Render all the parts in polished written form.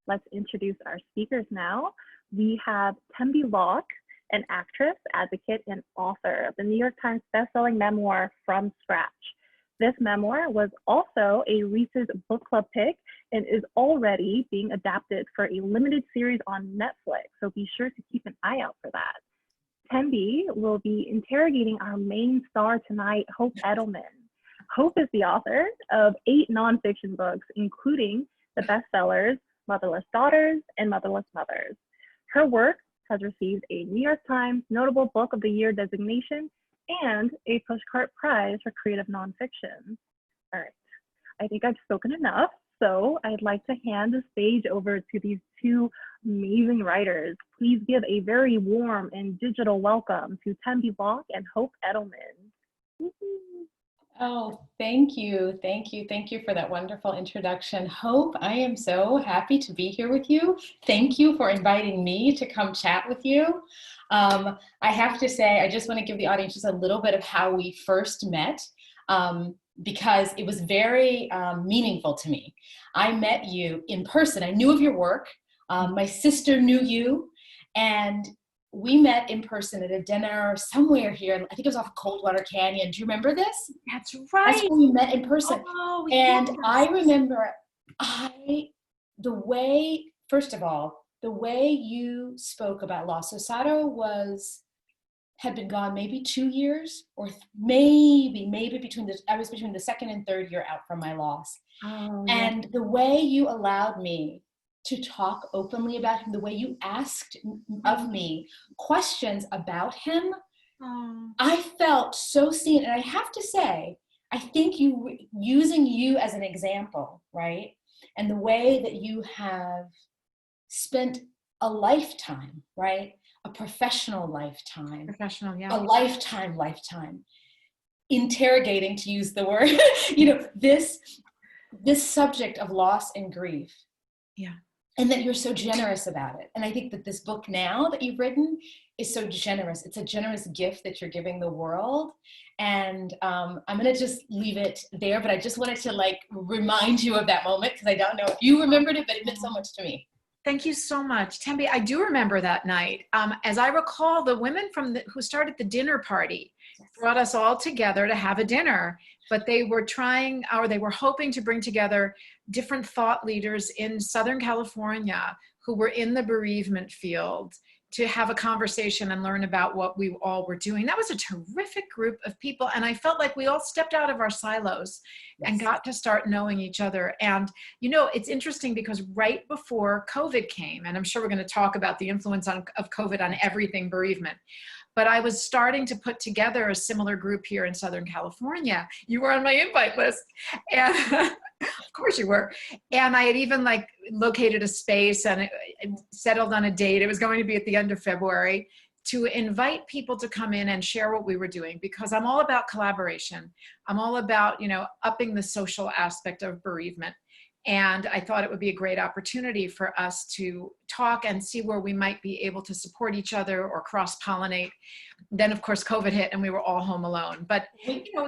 Let's introduce our speakers now. We have Tembi Locke, an actress, advocate, and author of the New York Times bestselling memoir, From Scratch. This memoir was also a Reese's Book Club pick and is already being adapted for a limited series on Netflix, so be sure to keep an eye out for that. Tembi will be interrogating our main star tonight, Hope Edelman. Hope is the author of 8 nonfiction books, including the bestsellers Motherless Daughters and Motherless Mothers. Her work has received a New York Times Notable Book of the Year designation and a Pushcart Prize for Creative Nonfiction. All right, I think I've spoken enough, so I'd like to hand the stage over to these two amazing writers. Please give a very warm and digital welcome to Tembi Locke and Hope Edelman. Oh, thank you. Thank you. Thank you for that wonderful introduction. Hope, I am so happy to be here with you. Thank you for inviting me to come chat with you. I have to say, I just want to give the audience just a little bit of how we first met, because it was very meaningful to me. I met you in person. I knew of your work. My sister knew you, and we met in person at a dinner somewhere here. I think it was off Coldwater Canyon. Do you remember this? That's right. That's when we met in person. Oh, and yes. I remember first of all, the way you spoke about loss. So Sato had been gone maybe 2 years, or maybe I was between the second and third year out from my loss. Oh, and yes. The way you allowed me to talk openly about him, the way you asked of me questions about him, I felt so seen. And I have to say, I think using you as an example, right? And the way that you have spent a lifetime, right? A professional lifetime. Yeah. A lifetime, interrogating, to use the word, this subject of loss and grief. Yeah. And that you're so generous about it. And I think that this book now that you've written is so generous. It's a generous gift that you're giving the world. And I'm gonna just leave it there, but I just wanted to remind you of that moment, because I don't know if you remembered it, but it meant so much to me. Thank you so much. Tembi, I do remember that night. As I recall, the women who started the dinner party brought us all together to have a dinner, but they were hoping to bring together different thought leaders in Southern California who were in the bereavement field to have a conversation and learn about what we all were doing. That was a terrific group of people. And I felt like we all stepped out of our silos and got to start knowing each other. And, it's interesting because right before COVID came, and I'm sure we're going to talk about the influence of COVID on everything bereavement, but I was starting to put together a similar group here in Southern California. You were on my invite list. And of course you were. And I had even located a space and settled on a date. It was going to be at the end of February, to invite people to come in and share what we were doing, because I'm all about collaboration. I'm all about, upping the social aspect of bereavement. And I thought it would be a great opportunity for us to talk and see where we might be able to support each other or cross-pollinate. Then, of course, COVID hit and we were all home alone. But,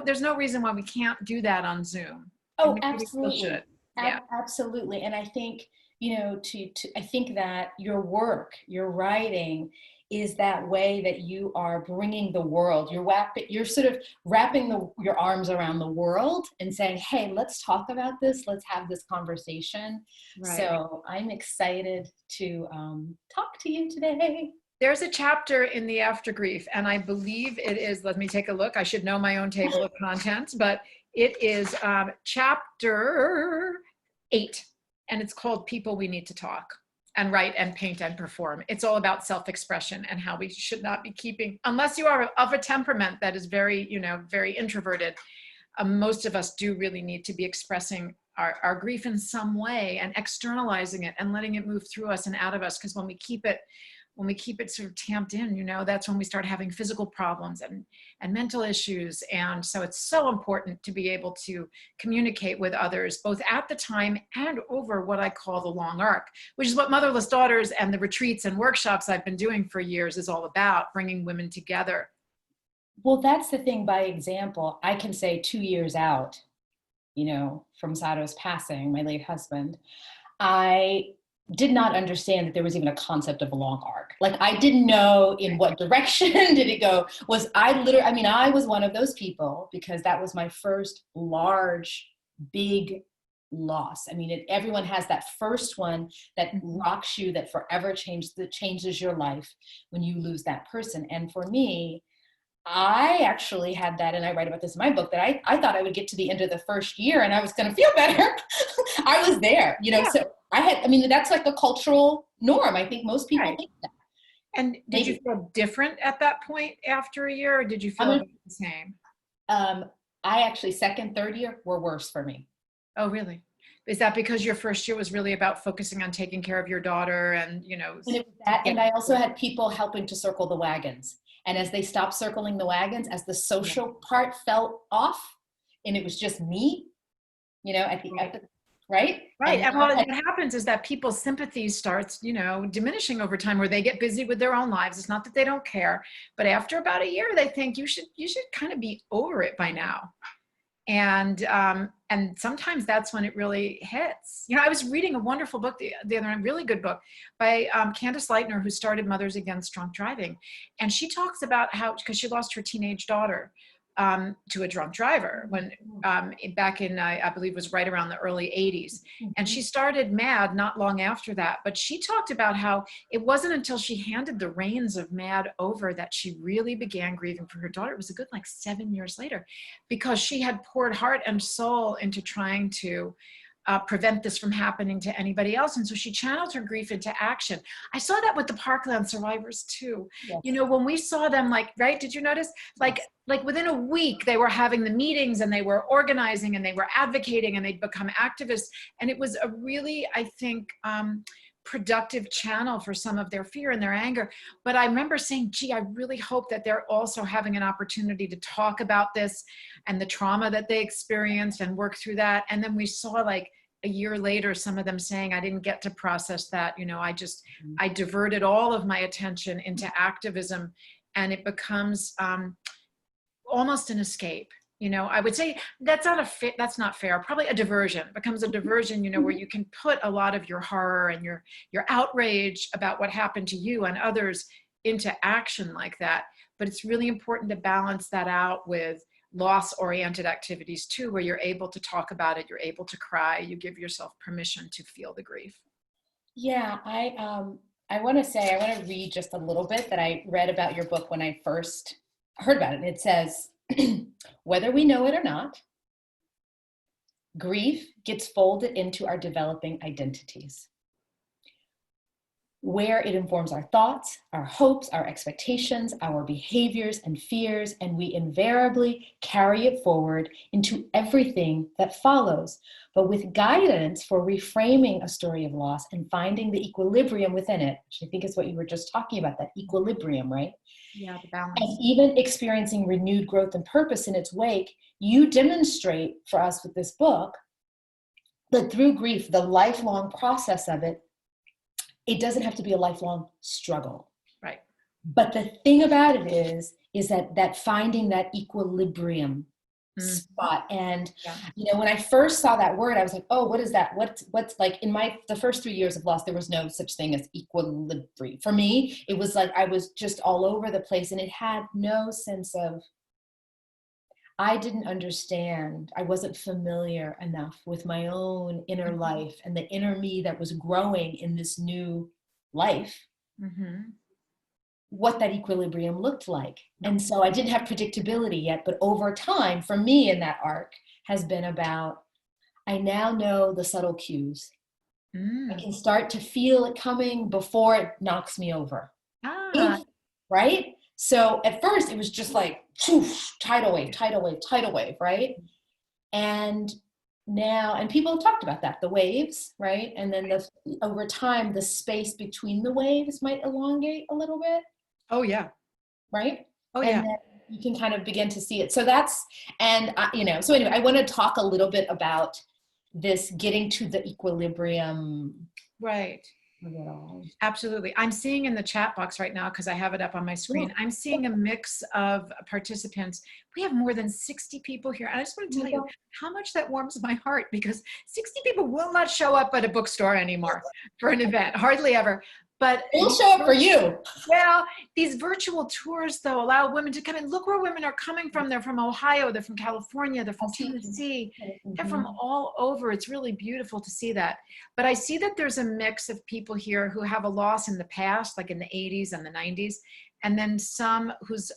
there's no reason why we can't do that on Zoom. Oh, absolutely. Yeah. Absolutely. And I think, I think that your work, your writing, is that way that you are bringing the world. You're sort of wrapping your arms around the world and saying, hey, let's talk about this. Let's have this conversation. Right. So I'm excited to talk to you today. There's a chapter in the AFTERGRIEF, and I believe it is, let me take a look. I should know my own table of contents, but it is chapter 8, and it's called People We Need to Talk and Write and Paint and Perform. It's all about self-expression and how we should not be keeping, unless you are of a temperament that is very, very introverted. Most of us do really need to be expressing our grief in some way and externalizing it and letting it move through us and out of us, because when we keep it sort of tamped in, that's when we start having physical problems and mental issues. And so it's so important to be able to communicate with others, both at the time and over what I call the long arc, which is what Motherless Daughters and the retreats and workshops I've been doing for years is all about, bringing women together. Well, that's the thing. By example, I can say 2 years out, from Sato's passing, my late husband, I did not understand that there was even a concept of a long arc. Like I didn't know in what direction did it go. I was one of those people because that was my first large, big loss. I mean, everyone has that first one that rocks you, that forever changes your life when you lose that person. And for me, I actually had that, and I write about this in my book, that I thought I would get to the end of the first year and I was going to feel better. I was there, so that's like a cultural norm. I think most people think that. And did you feel different at that point after a year, or did you feel the same? I actually, second, third year were worse for me. Oh, really? Is that because your first year was really about focusing on taking care of your daughter and, And it was that, and I also had people helping to circle the wagons. And as they stopped circling the wagons, as the social part fell off, and it was just me, at the end, right? Right. And what happens is that people's sympathy starts, diminishing over time, where they get busy with their own lives. It's not that they don't care, but after about a year, they think you should kind of be over it by now. And sometimes that's when it really hits. I was reading a wonderful book the other night, really good book by Candace Lightner, who started Mothers Against Drunk Driving. And she talks about how, because she lost her teenage daughter to a drunk driver when back in, I believe it was right around the early 80s. And she started MAD not long after that. But she talked about how it wasn't until she handed the reins of MAD over that she really began grieving for her daughter. It was a good 7 years later, because she had poured heart and soul into trying to prevent this from happening to anybody else. And so she channeled her grief into action. I saw that with the Parkland survivors too. Yes. When we saw them, right, did you notice? Like within a week, they were having the meetings and they were organizing and they were advocating and they'd become activists. And it was a really, I think, productive channel for some of their fear and their anger. But I remember saying, gee, I really hope that they're also having an opportunity to talk about this and the trauma that they experienced and work through that. And then we saw a year later, some of them saying, I didn't get to process that. I diverted all of my attention into activism, and it becomes almost an escape. I would say that's not fair. Probably a diversion. It becomes a diversion, where you can put a lot of your horror and your outrage about what happened to you and others into action like that. But it's really important to balance that out with loss-oriented activities too, where you're able to talk about it, you're able to cry, you give yourself permission to feel the grief. Yeah, I want to read just a little bit that I read about your book when I first heard about it. And it says, whether we know it or not, grief gets folded into our developing identities, where it informs our thoughts, our hopes, our expectations, our behaviors and fears, and we invariably carry it forward into everything that follows. But with guidance for reframing a story of loss and finding the equilibrium within it, which I think is what you were just talking about, that equilibrium, right? Yeah, the balance. And even experiencing renewed growth and purpose in its wake, you demonstrate for us with this book that through grief, the lifelong process of it, it doesn't have to be a lifelong struggle. Right. But the thing about it is that finding that equilibrium spot. And, when I first saw that word, I was like, oh, what is that? What's like in the first 3 years of loss, there was no such thing as equilibrium. For me, it was like I was just all over the place, and it had no sense of, I didn't understand. I wasn't familiar enough with my own inner life and the inner me that was growing in this new life, what that equilibrium looked like. And so I didn't have predictability yet, but over time, for me in that arc has been about, I now know the subtle cues. I can start to feel it coming before it knocks me over. Right? So at first it was just like, tidal wave, right? And now, and people have talked about that, the waves, right? And then over time, the space between the waves might elongate a little bit. Oh, yeah. Right? Oh, and yeah. then you can kind of begin to see it. So that's, and so anyway, I want to talk a little bit about this getting to the equilibrium. Right. of it all. Absolutely. I'm seeing in the chat box right now, because I have it up on my screen, I'm seeing a mix of participants. We have more than 60 people here. And I just want to tell you how much that warms my heart, because 60 people will not show up at a bookstore anymore for an event, hardly ever. But We'll show up for you. Well, these virtual tours, though, allow women to come and look where women are coming from. They're from Ohio, they're from California, they're from Tennessee, they're from all over. It's really beautiful to see that. But I see that there's a mix of people here who have a loss in the past, like in the 80s and the 90s, and then some whose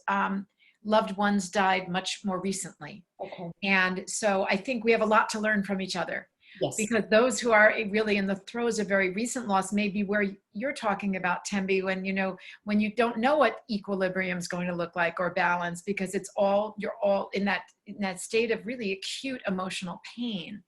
loved ones died much more recently. Okay. And so I think we have a lot to learn from each other. Yes. Because those who are really in the throes of very recent loss may be where you're talking about, Tembi, when you don't know what equilibrium is going to look like or balance, because you're all in that state of really acute emotional pain.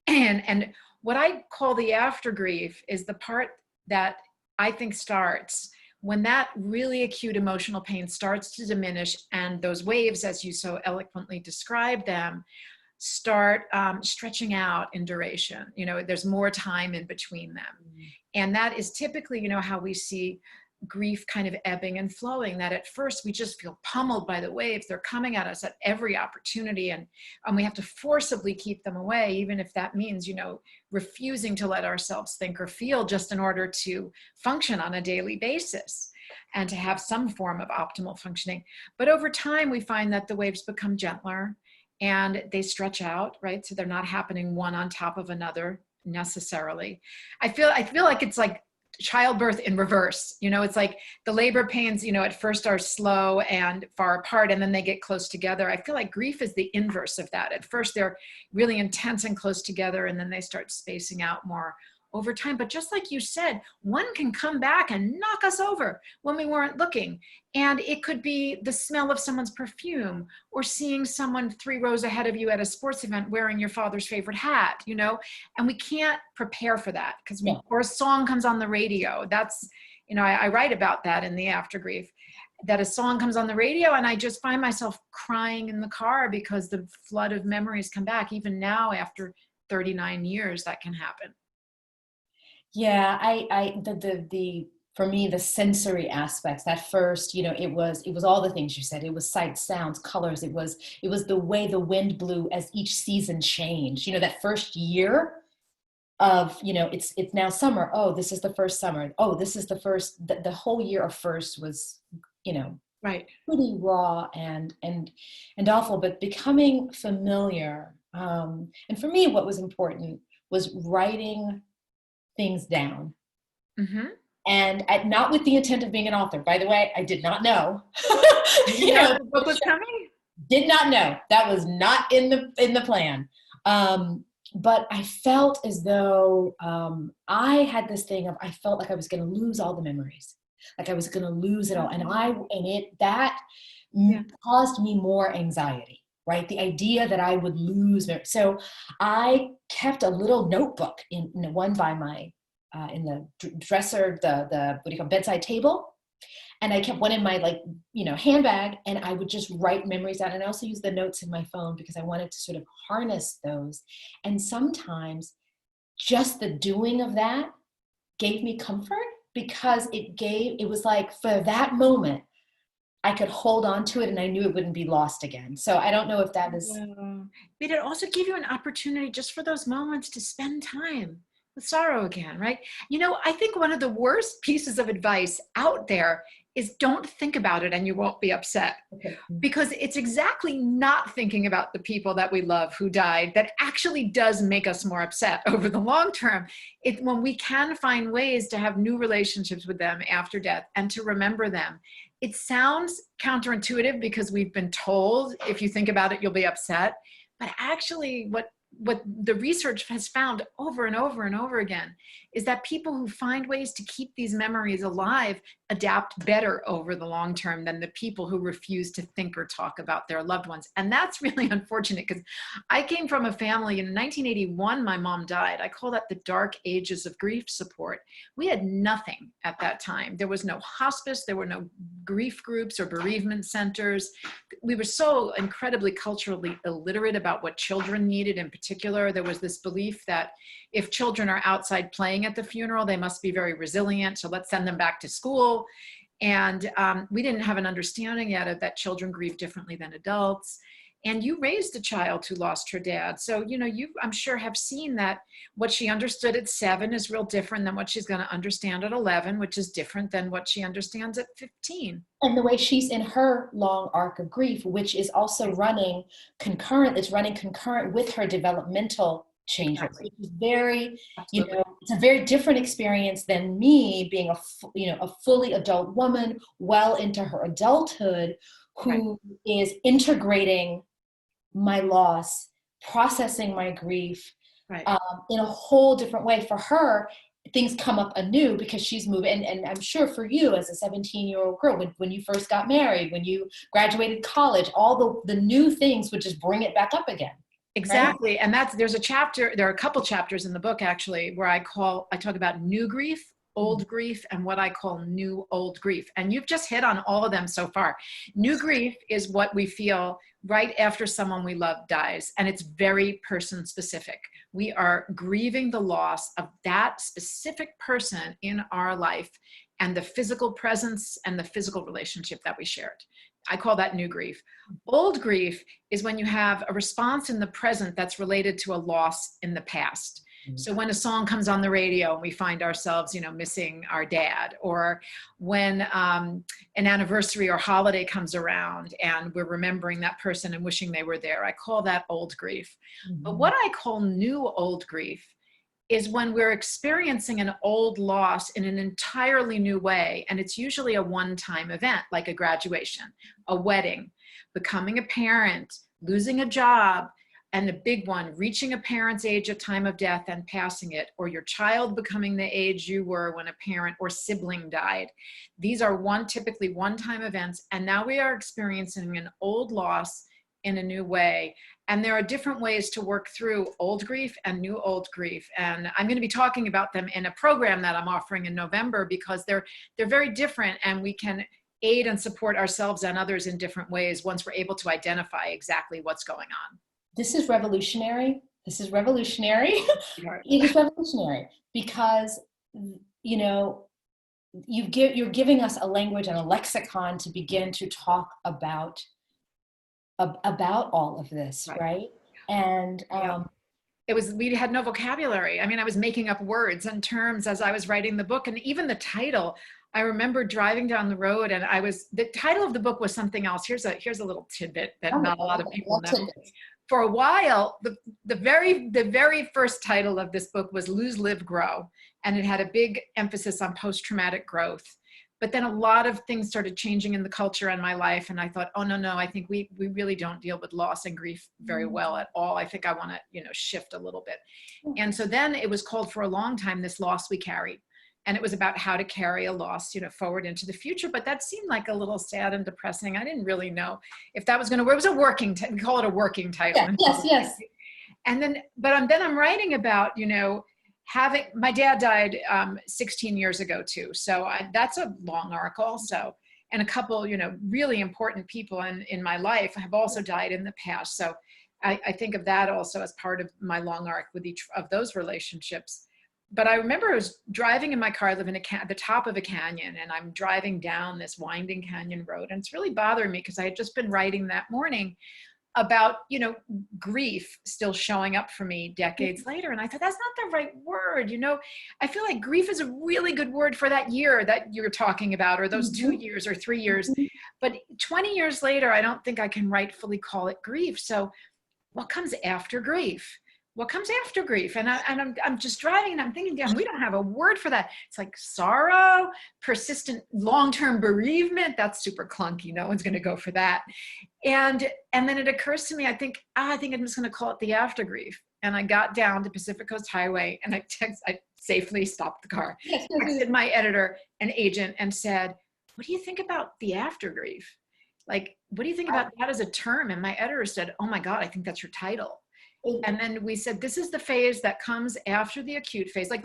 And what I call the after grief is the part that I think starts when that really acute emotional pain starts to diminish, and those waves, as you so eloquently described them, start stretching out in duration. There's more time in between them. And that is typically, how we see grief kind of ebbing and flowing, that at first we just feel pummeled by the waves. They're coming at us at every opportunity, and we have to forcibly keep them away, even if that means, refusing to let ourselves think or feel, just in order to function on a daily basis and to have some form of optimal functioning. But over time, we find that the waves become gentler, and they stretch out, right? So they're not happening one on top of another necessarily. I feel like it's like childbirth in reverse. It's like the labor pains, at first are slow and far apart, and then they get close together. I feel like grief is the inverse of that. At first they're really intense and close together, and then they start spacing out more over time. But just like you said, one can come back and knock us over when we weren't looking. And it could be the smell of someone's perfume, or seeing someone 3 rows ahead of you at a sports event wearing your father's favorite hat, and we can't prepare for that or a song comes on the radio. That's, I write about that in the After Grief, that a song comes on the radio and I just find myself crying in the car because the flood of memories come back. Even now, after 39 years, that can happen. Yeah, for me, the sensory aspects, that first, it was all the things you said. It was sight, sounds, colors. It was the way the wind blew as each season changed. That first year of, it's now summer. Oh, this is the first summer. Oh, this is the first, the whole year of first was, right, pretty raw and awful, but becoming familiar. And for me, what was important was writing things down. Mm-hmm. And not with the intent of being an author. By the way, I did not know. The book was coming? Did not know. That was not in the plan. But I felt as though I had this thing of, I felt like I was going to lose all the memories. Like I was going to lose it all. That caused me more anxiety. Right? The idea that I would lose. So I kept a little notebook in one by my, in the dresser, the what do you call, bedside table. And I kept one in my handbag, and I would just write memories out. And I also used the notes in my phone because I wanted to sort of harness those. And sometimes just the doing of that gave me comfort, because it was like, for that moment, I could hold on to it and I knew it wouldn't be lost again. So I don't know if that is. But it also gave you an opportunity just for those moments to spend time with sorrow again, right? I think one of the worst pieces of advice out there is don't think about it and you won't be upset. Okay. Because it's exactly not thinking about the people that we love who died that actually does make us more upset over the long term. When we can find ways to have new relationships with them after death and to remember them. It sounds counterintuitive because we've been told if you think about it, you'll be upset. But actually what the research has found over and over and over again is that people who find ways to keep these memories alive adapt better over the long term than the people who refuse to think or talk about their loved ones. And that's really unfortunate, because I came from a family in 1981, my mom died. I call that the dark ages of grief support. We had nothing at that time. There was no hospice, there were no grief groups or bereavement centers. We were so incredibly culturally illiterate about what children needed in particular. particular. There was this belief that if children are outside playing at the funeral, they must be very resilient. So let's send them back to school. And we didn't have an understanding yet of that children grieve differently than adults. And you raised a child who lost her dad. So, you know, you, I'm sure, have seen that what she understood at 7 is real different than what she's going to understand at 11, which is different than what she understands at 15. And the way she's in her long arc of grief, which is also running concurrent, it's running concurrent with her developmental changes. Exactly. Which is very, Absolutely. you know, it's a very different experience than me being a fully adult woman, well into her adulthood, who is integrating my loss, processing my grief Right. in a whole different way. For her, things come up anew because she's moving. And I'm sure for you as a 17-year-old girl, when you first got married, when you graduated college, all the new things would just bring it back up again. Exactly. Right? And there's a chapter, there are a couple chapters in the book actually, where I talk about new grief, old grief, and what I call new old grief. And you've just hit on all of them so far. New grief is what we feel right after someone we love dies. And it's very person specific. We are grieving the loss of that specific person in our life and the physical presence and the physical relationship that we shared. I call that new grief. Old grief is when you have a response in the present that's related to a loss in the past. So when a song comes on the radio and we find ourselves, you know, missing our dad, or when an anniversary or holiday comes around and we're remembering that person and wishing they were there, I call that old grief. But what I call new old grief is when we're experiencing an old loss in an entirely new way. And it's usually a one-time event, like a graduation, a wedding, becoming a parent, losing a job, and the big one, reaching a parent's age at time of death and passing it, or your child becoming the age you were when a parent or sibling died. These are typically one-time events, and now we are experiencing an old loss in a new way. And there are different ways to work through old grief and new old grief. And I'm going to be talking about them in a program that I'm offering in November, because they're very different, and we can aid and support ourselves and others in different ways once we're able to identify exactly what's going on. This is revolutionary. This is revolutionary. It is revolutionary because, you know, you're giving us a language and a lexicon to begin to talk about all of this, right? And we had no vocabulary. I mean, I was making up words and terms as I was writing the book, and even the title. I remember driving down the road, and the title of the book was something else. Here's a little tidbit that not a lot of people know. For a while, the very first title of this book was Lose, Live, Grow. And it had a big emphasis on post-traumatic growth. But then a lot of things started changing in the culture and my life. And I thought, oh, no, I think we really don't deal with loss and grief very well at all. I think I want to, you know, shift a little bit. And so then it was called for a long time, This Loss We Carry. And it was about how to carry a loss, you know, forward into the future. But that seemed like a little sad and depressing. I didn't really know if that was going to work. It was a working, we call it a working title. Yeah, yes. And then I'm writing about, you know, my dad died 16 years ago too. So that's a long arc also. And a couple, you know, really important people in my life have also died in the past. So I think of that also as part of my long arc with each of those relationships. But I remember I was driving in my car, I live at the top of a canyon, and I'm driving down this winding canyon road. And it's really bothering me because I had just been writing that morning about, you know, grief still showing up for me decades later. And I thought, that's not the right word. You know, I feel like grief is a really good word for that year that you're talking about, or those 2 years or 3 years. But 20 years later, I don't think I can rightfully call it grief. So what comes after grief? What comes after grief? And I'm just driving and I'm thinking, damn, we don't have a word for that. It's like sorrow, persistent long-term bereavement. That's super clunky. No one's going to go for that. And then it occurs to me, I think I'm just going to call it the after grief. And I got down to Pacific Coast Highway and I safely stopped the car. Texted my editor and agent and said, what do you think about the after grief? Like, what do you think about that as a term? And my editor said, oh my God, I think that's your title. And then we said, this is the phase that comes after the acute phase. Like,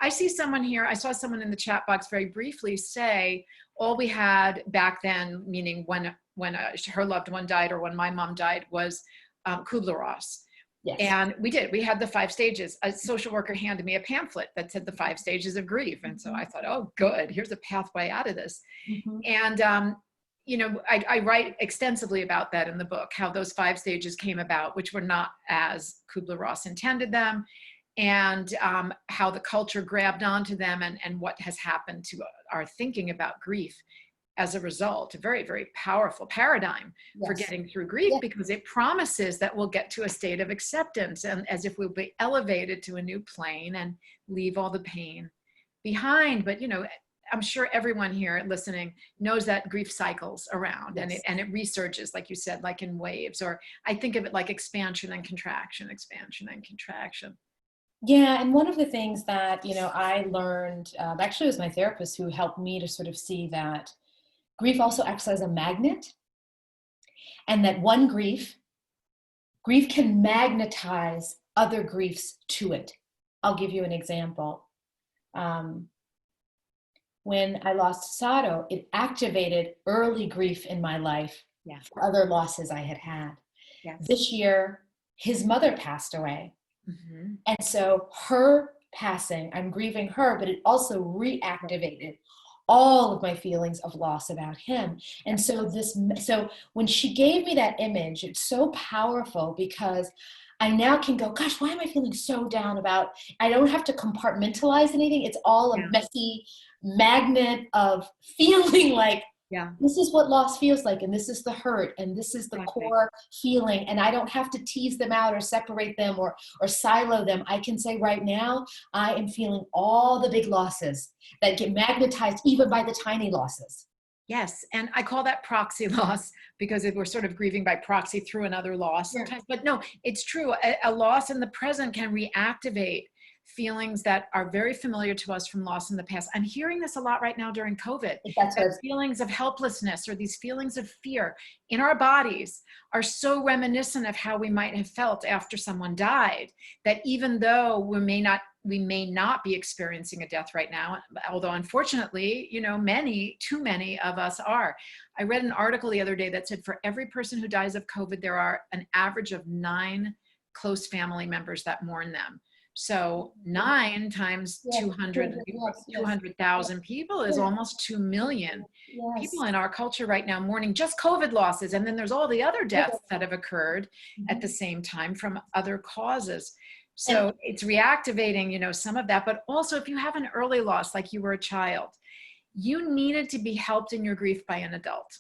I see someone here, I saw someone in the chat box very briefly say, all we had back then, meaning when her loved one died or when my mom died, was Kubler-Ross. Yes. And we did. We had the 5 stages. A social worker handed me a pamphlet that said the 5 stages of grief. And so I thought, oh, good. Here's a pathway out of this. Mm-hmm. And, you know, I write extensively about that in the book, how those 5 stages came about, which were not as Kubler-Ross intended them, and how the culture grabbed onto them, and what has happened to our thinking about grief as a result. A very, very powerful paradigm for getting through grief, because it promises that we'll get to a state of acceptance, and as if we'll be elevated to a new plane and leave all the pain behind. But, you know, I'm sure everyone here listening knows that grief cycles around, and it resurges, like you said, like in waves, or I think of it like expansion and contraction, expansion and contraction. Yeah, and one of the things that, you know, I learned, actually it was my therapist who helped me to sort of see that grief also acts as a magnet, and that one grief can magnetize other griefs to it. I'll give you an example. When I lost Sato, it activated early grief in my life for other losses I had had. Yes. This year, his mother passed away. Mm-hmm. And so her passing, I'm grieving her, but it also reactivated all of my feelings of loss about him. And so when she gave me that image, it's so powerful, because I now can go, gosh, why am I feeling so down about, I don't have to compartmentalize anything. It's all a messy magnet of feeling like, this is what loss feels like, and this is the hurt, and this is the core feeling, and I don't have to tease them out or separate them or silo them. I can say right now, I am feeling all the big losses that get magnetized even by the tiny losses. Yes, and I call that proxy loss, because we're sort of grieving by proxy through another loss sometimes. But no, it's true. A loss in the present can reactivate feelings that are very familiar to us from loss in the past. I'm hearing this a lot right now during COVID. That feelings of helplessness or these feelings of fear in our bodies are so reminiscent of how we might have felt after someone died, that even though we may not be experiencing a death right now, although unfortunately, you know, too many of us are. I read an article the other day that said for every person who dies of COVID, there are an average of 9 close family members that mourn them. So 9 times 200,000 people is almost 2 million people in our culture right now mourning just COVID losses. And then there's all the other deaths that have occurred at the same time from other causes. So it's reactivating, you know, some of that. But also, if you have an early loss, like you were a child, you needed to be helped in your grief by an adult.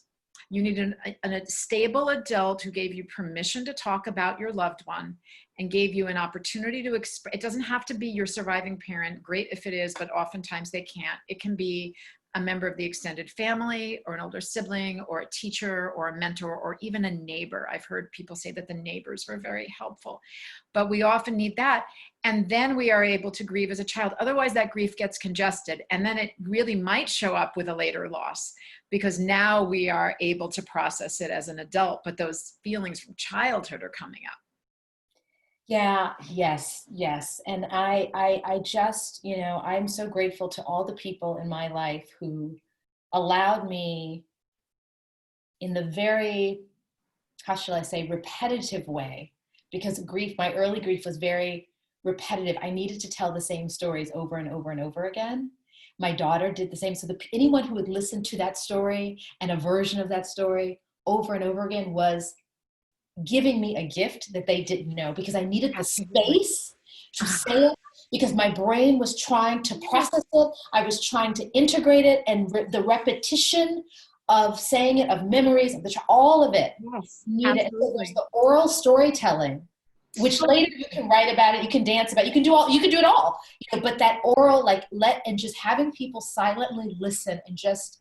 You needed a stable adult who gave you permission to talk about your loved one and gave you an opportunity to express. It doesn't have to be your surviving parent. Great if it is, but oftentimes they can't. It can be a member of the extended family, or an older sibling, or a teacher, or a mentor, or even a neighbor. I've heard people say that the neighbors were very helpful, but we often need that. And then we are able to grieve as a child. Otherwise, that grief gets congested, and then it really might show up with a later loss, because now we are able to process it as an adult, but those feelings from childhood are coming up. Yeah, yes. And I just, you know, I'm so grateful to all the people in my life who allowed me, in the very, how shall I say, repetitive way, because my early grief was very repetitive. I needed to tell the same stories over and over and over again. My daughter did the same. So anyone who would listen to that story and a version of that story over and over again was giving me a gift that they didn't know, because I needed the space to say it, because my brain was trying to process it. I was trying to integrate it, and the repetition of saying it, of memories, of all of it needed. So there's the oral storytelling, which later you can write about it, you can dance about it, you can do it all. You know, but that oral, and just having people silently listen and just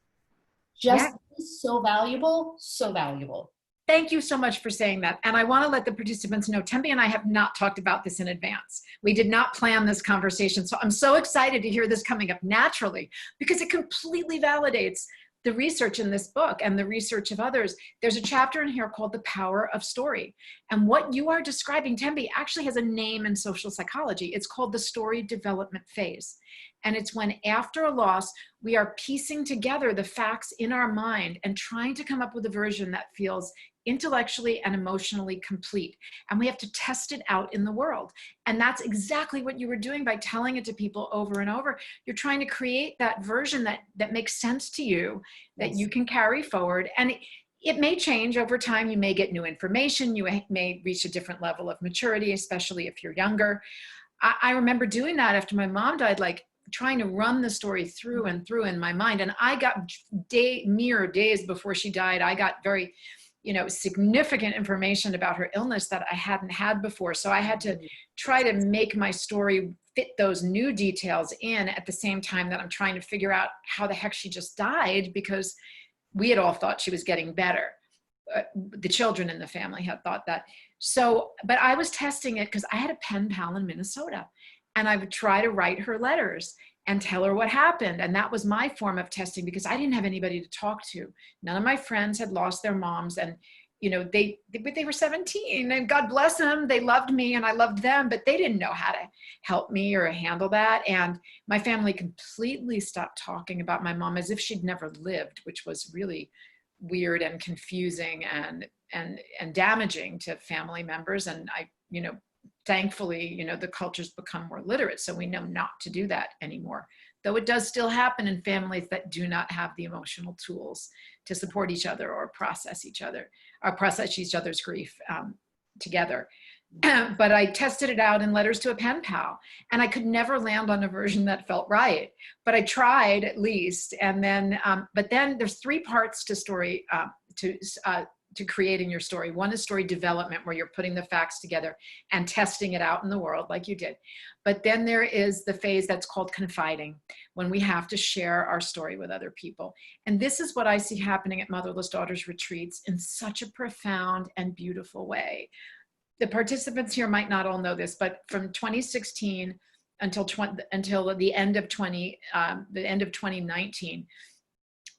is so valuable, so valuable. Thank you so much for saying that. And I want to let the participants know, Tembi and I have not talked about this in advance. We did not plan this conversation. So I'm so excited to hear this coming up naturally, because it completely validates the research in this book and the research of others. There's a chapter in here called The Power of Story. And what you are describing, Tembi, actually has a name in social psychology. It's called the story development phase. And it's when after a loss, we are piecing together the facts in our mind and trying to come up with a version that feels intellectually and emotionally complete. And we have to test it out in the world. And that's exactly what you were doing by telling it to people over and over. You're trying to create that version that makes sense to you, that you can carry forward. And it may change over time. You may get new information. You may reach a different level of maturity, especially if you're younger. I remember doing that after my mom died, like trying to run the story through and through in my mind. And I got mere days before she died, I got very, significant information about her illness that I hadn't had before. So I had to try to make my story fit those new details in at the same time that I'm trying to figure out how the heck she just died, because we had all thought she was getting better. The children in the family had thought that. So, but I was testing it because I had a pen pal in Minnesota, and I would try to write her letters and tell her what happened. And that was my form of testing, because I didn't have anybody to talk to. None of my friends had lost their moms, and they were 17, and God bless them. They loved me and I loved them, but they didn't know how to help me or handle that. And my family completely stopped talking about my mom as if she'd never lived, which was really weird and confusing and damaging to family members. And thankfully, the culture's become more literate, so we know not to do that anymore. Though it does still happen in families that do not have the emotional tools to support each other or process each other's grief together. But I tested it out in letters to a pen pal, and I could never land on a version that felt right. But I tried at least. And then, but then there's 3 parts to story, to creating your story. One is story development, where you're putting the facts together and testing it out in the world like you did. But then there is the phase that's called confiding, when we have to share our story with other people. And this is what I see happening at Motherless Daughters retreats in such a profound and beautiful way. The participants here might not all know this, but from 2016 until the end of 2019,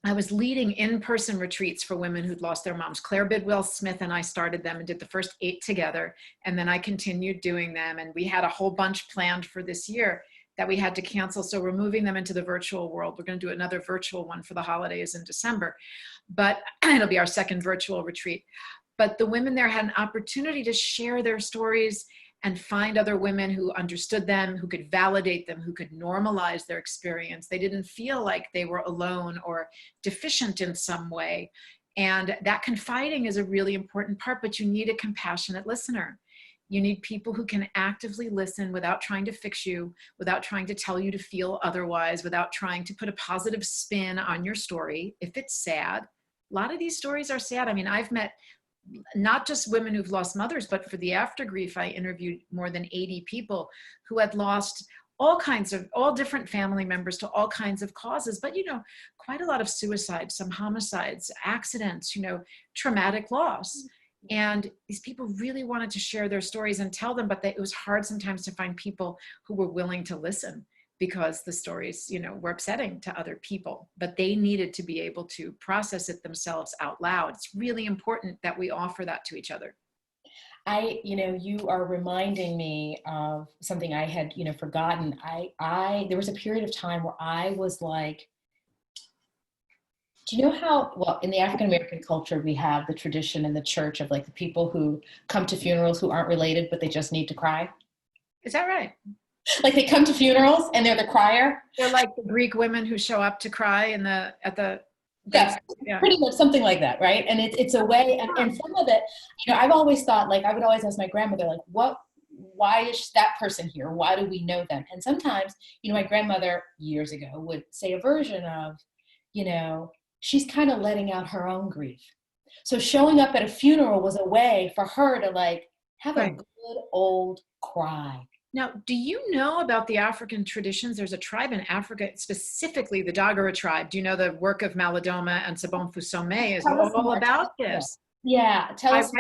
I was leading in-person retreats for women who'd lost their moms. Claire Bidwell Smith and I started them and did the first 8 together. And then I continued doing them. And we had a whole bunch planned for this year that we had to cancel. So we're moving them into the virtual world. We're going to do another virtual one for the holidays in December, but it'll be our second virtual retreat. But the women there had an opportunity to share their stories and find other women who understood them, who could validate them, who could normalize their experience. They didn't feel like they were alone or deficient in some way. And that confiding is a really important part, but you need a compassionate listener. You need people who can actively listen without trying to fix you, without trying to tell you to feel otherwise, without trying to put a positive spin on your story. If it's sad, a lot of these stories are sad. I mean, I've met not just women who've lost mothers, but for the AFTERGRIEF, I interviewed more than 80 people who had lost all different family members to all kinds of causes, but quite a lot of suicides, some homicides, accidents, traumatic loss. And these people really wanted to share their stories and tell them, but it was hard sometimes to find people who were willing to listen, because the stories, were upsetting to other people, but they needed to be able to process it themselves out loud. It's really important that we offer that to each other. You are reminding me of something I had, forgotten. There was a period of time where I was like, do you know how, well, in the African-American culture, we have the tradition in the church of like the people who come to funerals who aren't related, but they just need to cry. Is that right? Like they come to funerals and they're the crier. They're like the Greek women who show up to cry Yeah, pretty much something like that, right? And it's a way, and some of it, I've always thought, like, I would always ask my grandmother, like, why is that person here? Why do we know them? And sometimes, my grandmother years ago would say a version of, she's kind of letting out her own grief. So showing up at a funeral was a way for her to like have a good old cry. Now, do you know about the African traditions? There's a tribe in Africa, specifically the Dagara tribe. Do you know the work of Malidoma and Sabon Fusome is all about this? Yeah, tell us.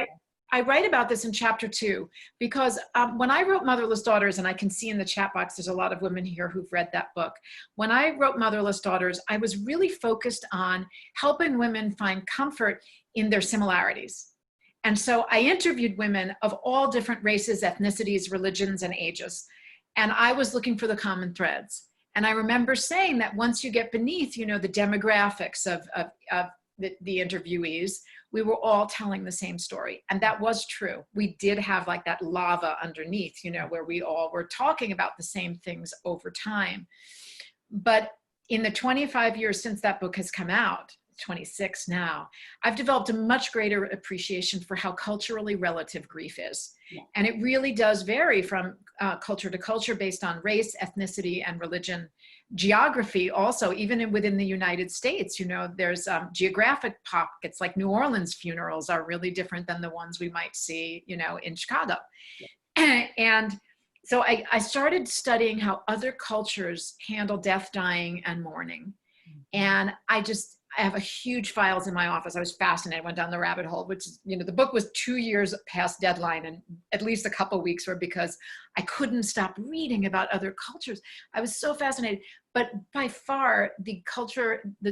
I write about this in chapter 2 because when I wrote Motherless Daughters, and I can see in the chat box, there's a lot of women here who've read that book. When I wrote Motherless Daughters, I was really focused on helping women find comfort in their similarities. And so I interviewed women of all different races, ethnicities, religions, and ages. And I was looking for the common threads. And I remember saying that once you get beneath, the demographics of the interviewees, we were all telling the same story. And that was true. We did have like that lava underneath, where we all were talking about the same things over time. But in the 25 years since that book has come out, 26 now, I've developed a much greater appreciation for how culturally relative grief is. Yeah. And it really does vary from culture to culture based on race, ethnicity, and religion. Geography also, even within the United States, there's geographic pockets, like New Orleans funerals are really different than the ones we might see, in Chicago. Yeah. And so I started studying how other cultures handle death, dying, and mourning. And I have a huge files in my office. I was fascinated. I went down the rabbit hole, which is, the book was 2 years past deadline, and at least a couple of weeks were because I couldn't stop reading about other cultures. I was so fascinated. But by far, the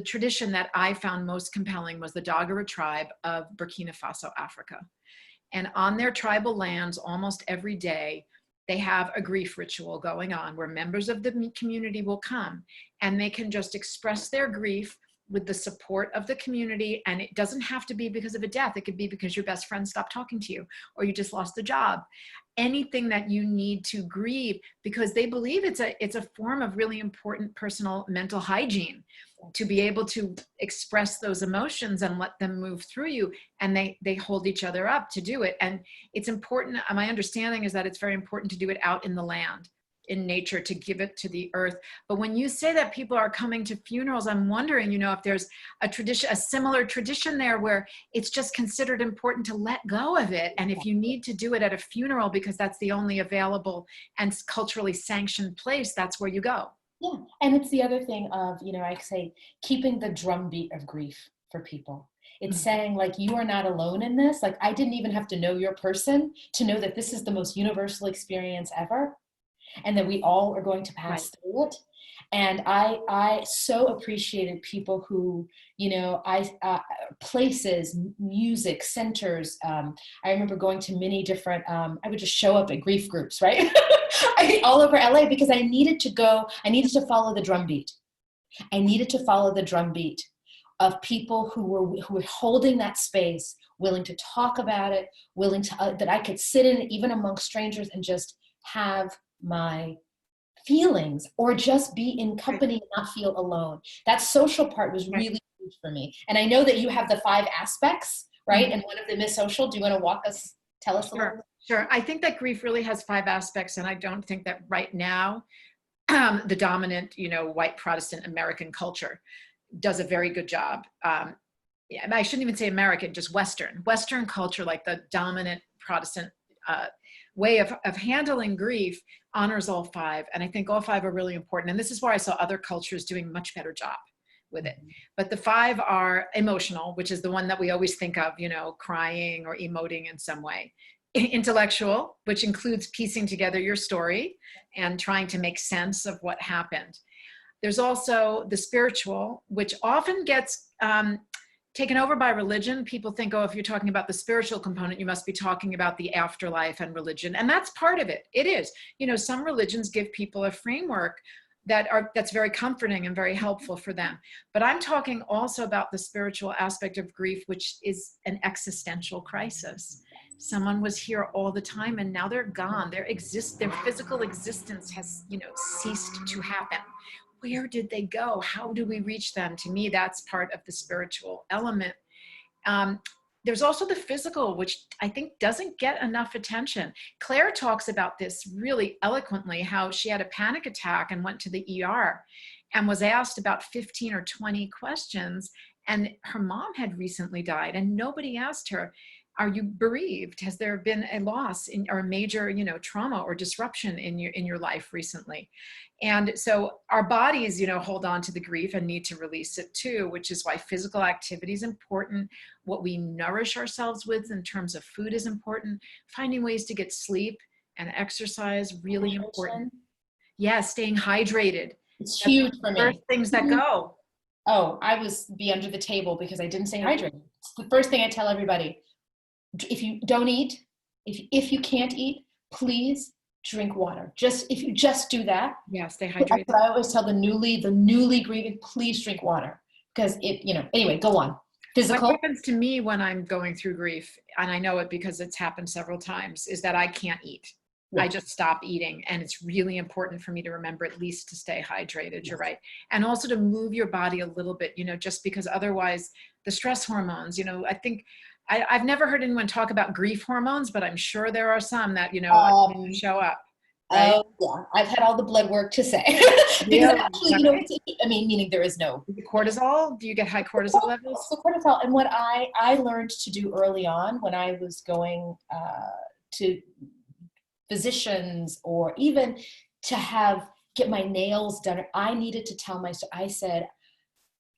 tradition that I found most compelling was the Dagara tribe of Burkina Faso, Africa. And on their tribal lands, almost every day, they have a grief ritual going on where members of the community will come and they can just express their grief with the support of the community. And it doesn't have to be because of a death. It could be because your best friend stopped talking to you, or you just lost a job. Anything that you need to grieve, because they believe it's a form of really important personal mental hygiene to be able to express those emotions and let them move through you. And they hold each other up to do it. And it's important. My understanding is that it's very important to do it out in the land, in nature, to give it to the earth. But when you say that people are coming to funerals, I'm wondering, if there's a similar tradition there where it's just considered important to let go of it. And if you need to do it at a funeral because that's the only available and culturally sanctioned place, that's where you go. Yeah. And it's the other thing of, I say, keeping the drumbeat of grief for people. It's saying, like, you are not alone in this. Like, I didn't even have to know your person to know that this is the most universal experience ever, and that we all are going to pass through it. And I so appreciated people who, places, music, centers. I remember going to many different, I would just show up at grief groups, right? All over LA, because I needed to follow the drumbeat. I needed to follow the drumbeat of people who were holding that space, willing to talk about it, willing to, that I could sit in it, even among strangers, and just have my feelings, or just be in company and not feel alone. That social part was really huge for me. And I know that you have the 5 aspects, right? Mm-hmm. And one of them is social. Do you want to tell us a little bit? Sure. I think that grief really has 5 aspects. And I don't think that right now, the dominant, white Protestant American culture does a very good job. I shouldn't even say American, just Western culture, like the dominant Protestant way of handling grief honors all 5. And I think all 5 are really important. And this is where I saw other cultures doing a much better job with it. But the 5 are emotional, which is the one that we always think of, crying or emoting in some way. Intellectual, which includes piecing together your story and trying to make sense of what happened. There's also the spiritual, which often gets taken over by religion. People think, if you're talking about the spiritual component, you must be talking about the afterlife and religion. And that's part of it. It is. Some religions give people a framework that's very comforting and very helpful for them. But I'm talking also about the spiritual aspect of grief, which is an existential crisis. Someone was here all the time and now they're gone. Their physical existence has, ceased to happen. Where did they go? How do we reach them? To me, that's part of the spiritual element. There's also the physical, which I think doesn't get enough attention. Claire talks about this really eloquently, how she had a panic attack and went to the ER and was asked about 15 or 20 questions. And her mom had recently died and nobody asked her, are you bereaved? Has there been a loss or a major, trauma or disruption in your life recently? And so our bodies, hold on to the grief and need to release it too, which is why physical activity is important. What we nourish ourselves with in terms of food is important. Finding ways to get sleep and exercise, really important. Yeah, staying hydrated. It's huge for me. First things that go. Oh, I was be under the table because I didn't stay hydrated. It's the first thing I tell everybody. If you don't eat, if you can't eat, please drink water. Just, if you just do that. Yeah, stay That's hydrated. what I always tell the newly grieving, please drink water. Because anyway, go on. Physical. What happens to me when I'm going through grief, and I know it because it's happened several times, is that I can't eat. Yeah. I just stop eating. And it's really important for me to remember at least to stay hydrated. You're right. And also to move your body a little bit, just because otherwise the stress hormones, I think I've never heard anyone talk about grief hormones, but I'm sure there are some that, show up. Right? Oh, yeah. I've had all the blood work to say. Because Really? actually, meaning there is no cortisol. Do you get high cortisol levels? So cortisol, and what I learned to do early on when I was going to physicians, or even to get my nails done, I needed to tell I said,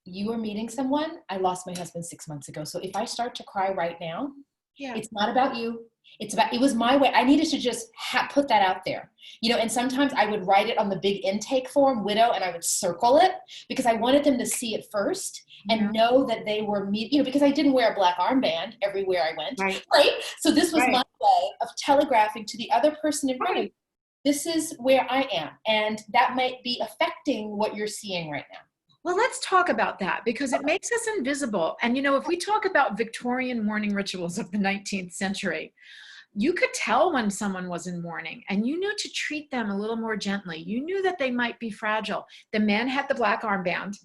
you are meeting someone. I lost my husband 6 months ago. So if I start to cry right now, it's not about you. It was my way. I needed to just put that out there, and sometimes I would write it on the big intake form, widow, and I would circle it because I wanted them to see it first and know that they were me, because I didn't wear a black armband everywhere I went. Right. So this was my way of telegraphing to the other person in front of me, this is where I am. And that might be affecting what you're seeing right now. Well, let's talk about that because it makes us invisible. And, if we talk about Victorian mourning rituals of the 19th century, you could tell when someone was in mourning and you knew to treat them a little more gently. You knew that they might be fragile. The men had the black armband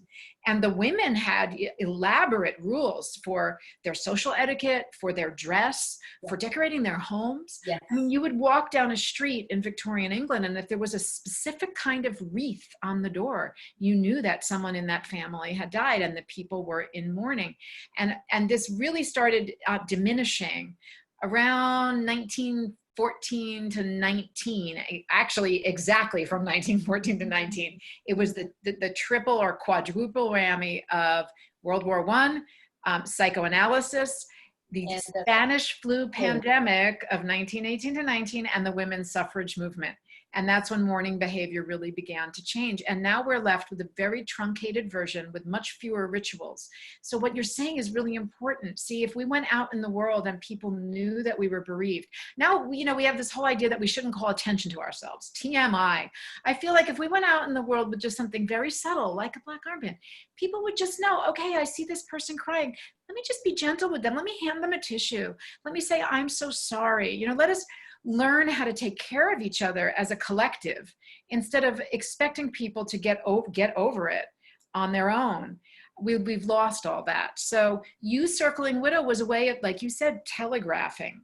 and the women had elaborate rules for their social etiquette, for their dress, for decorating their homes. Yes. I mean, you would walk down a street in Victorian England and if there was a specific kind of wreath on the door, you knew that someone in that family had died and the people were in mourning. And this really started diminishing around 1914 to 19, actually exactly from 1914 to 19. It was the triple or quadruple whammy of World War I, psychoanalysis, the Spanish flu pandemic of 1918 to 19, and the women's suffrage movement. And that's when mourning behavior really began to change. And now we're left with a very truncated version with much fewer rituals. So what you're saying is really important. See, if we went out in the world and people knew that we were bereaved, now, we have this whole idea that we shouldn't call attention to ourselves, TMI. I feel like if we went out in the world with just something very subtle, like a black armband, people would just know, okay, I see this person crying. Let me just be gentle with them. Let me hand them a tissue. Let me say, I'm so sorry. Let us learn how to take care of each other as a collective instead of expecting people to get over it on their own. We've lost all that. So you circling widow was a way of, like you said, telegraphing.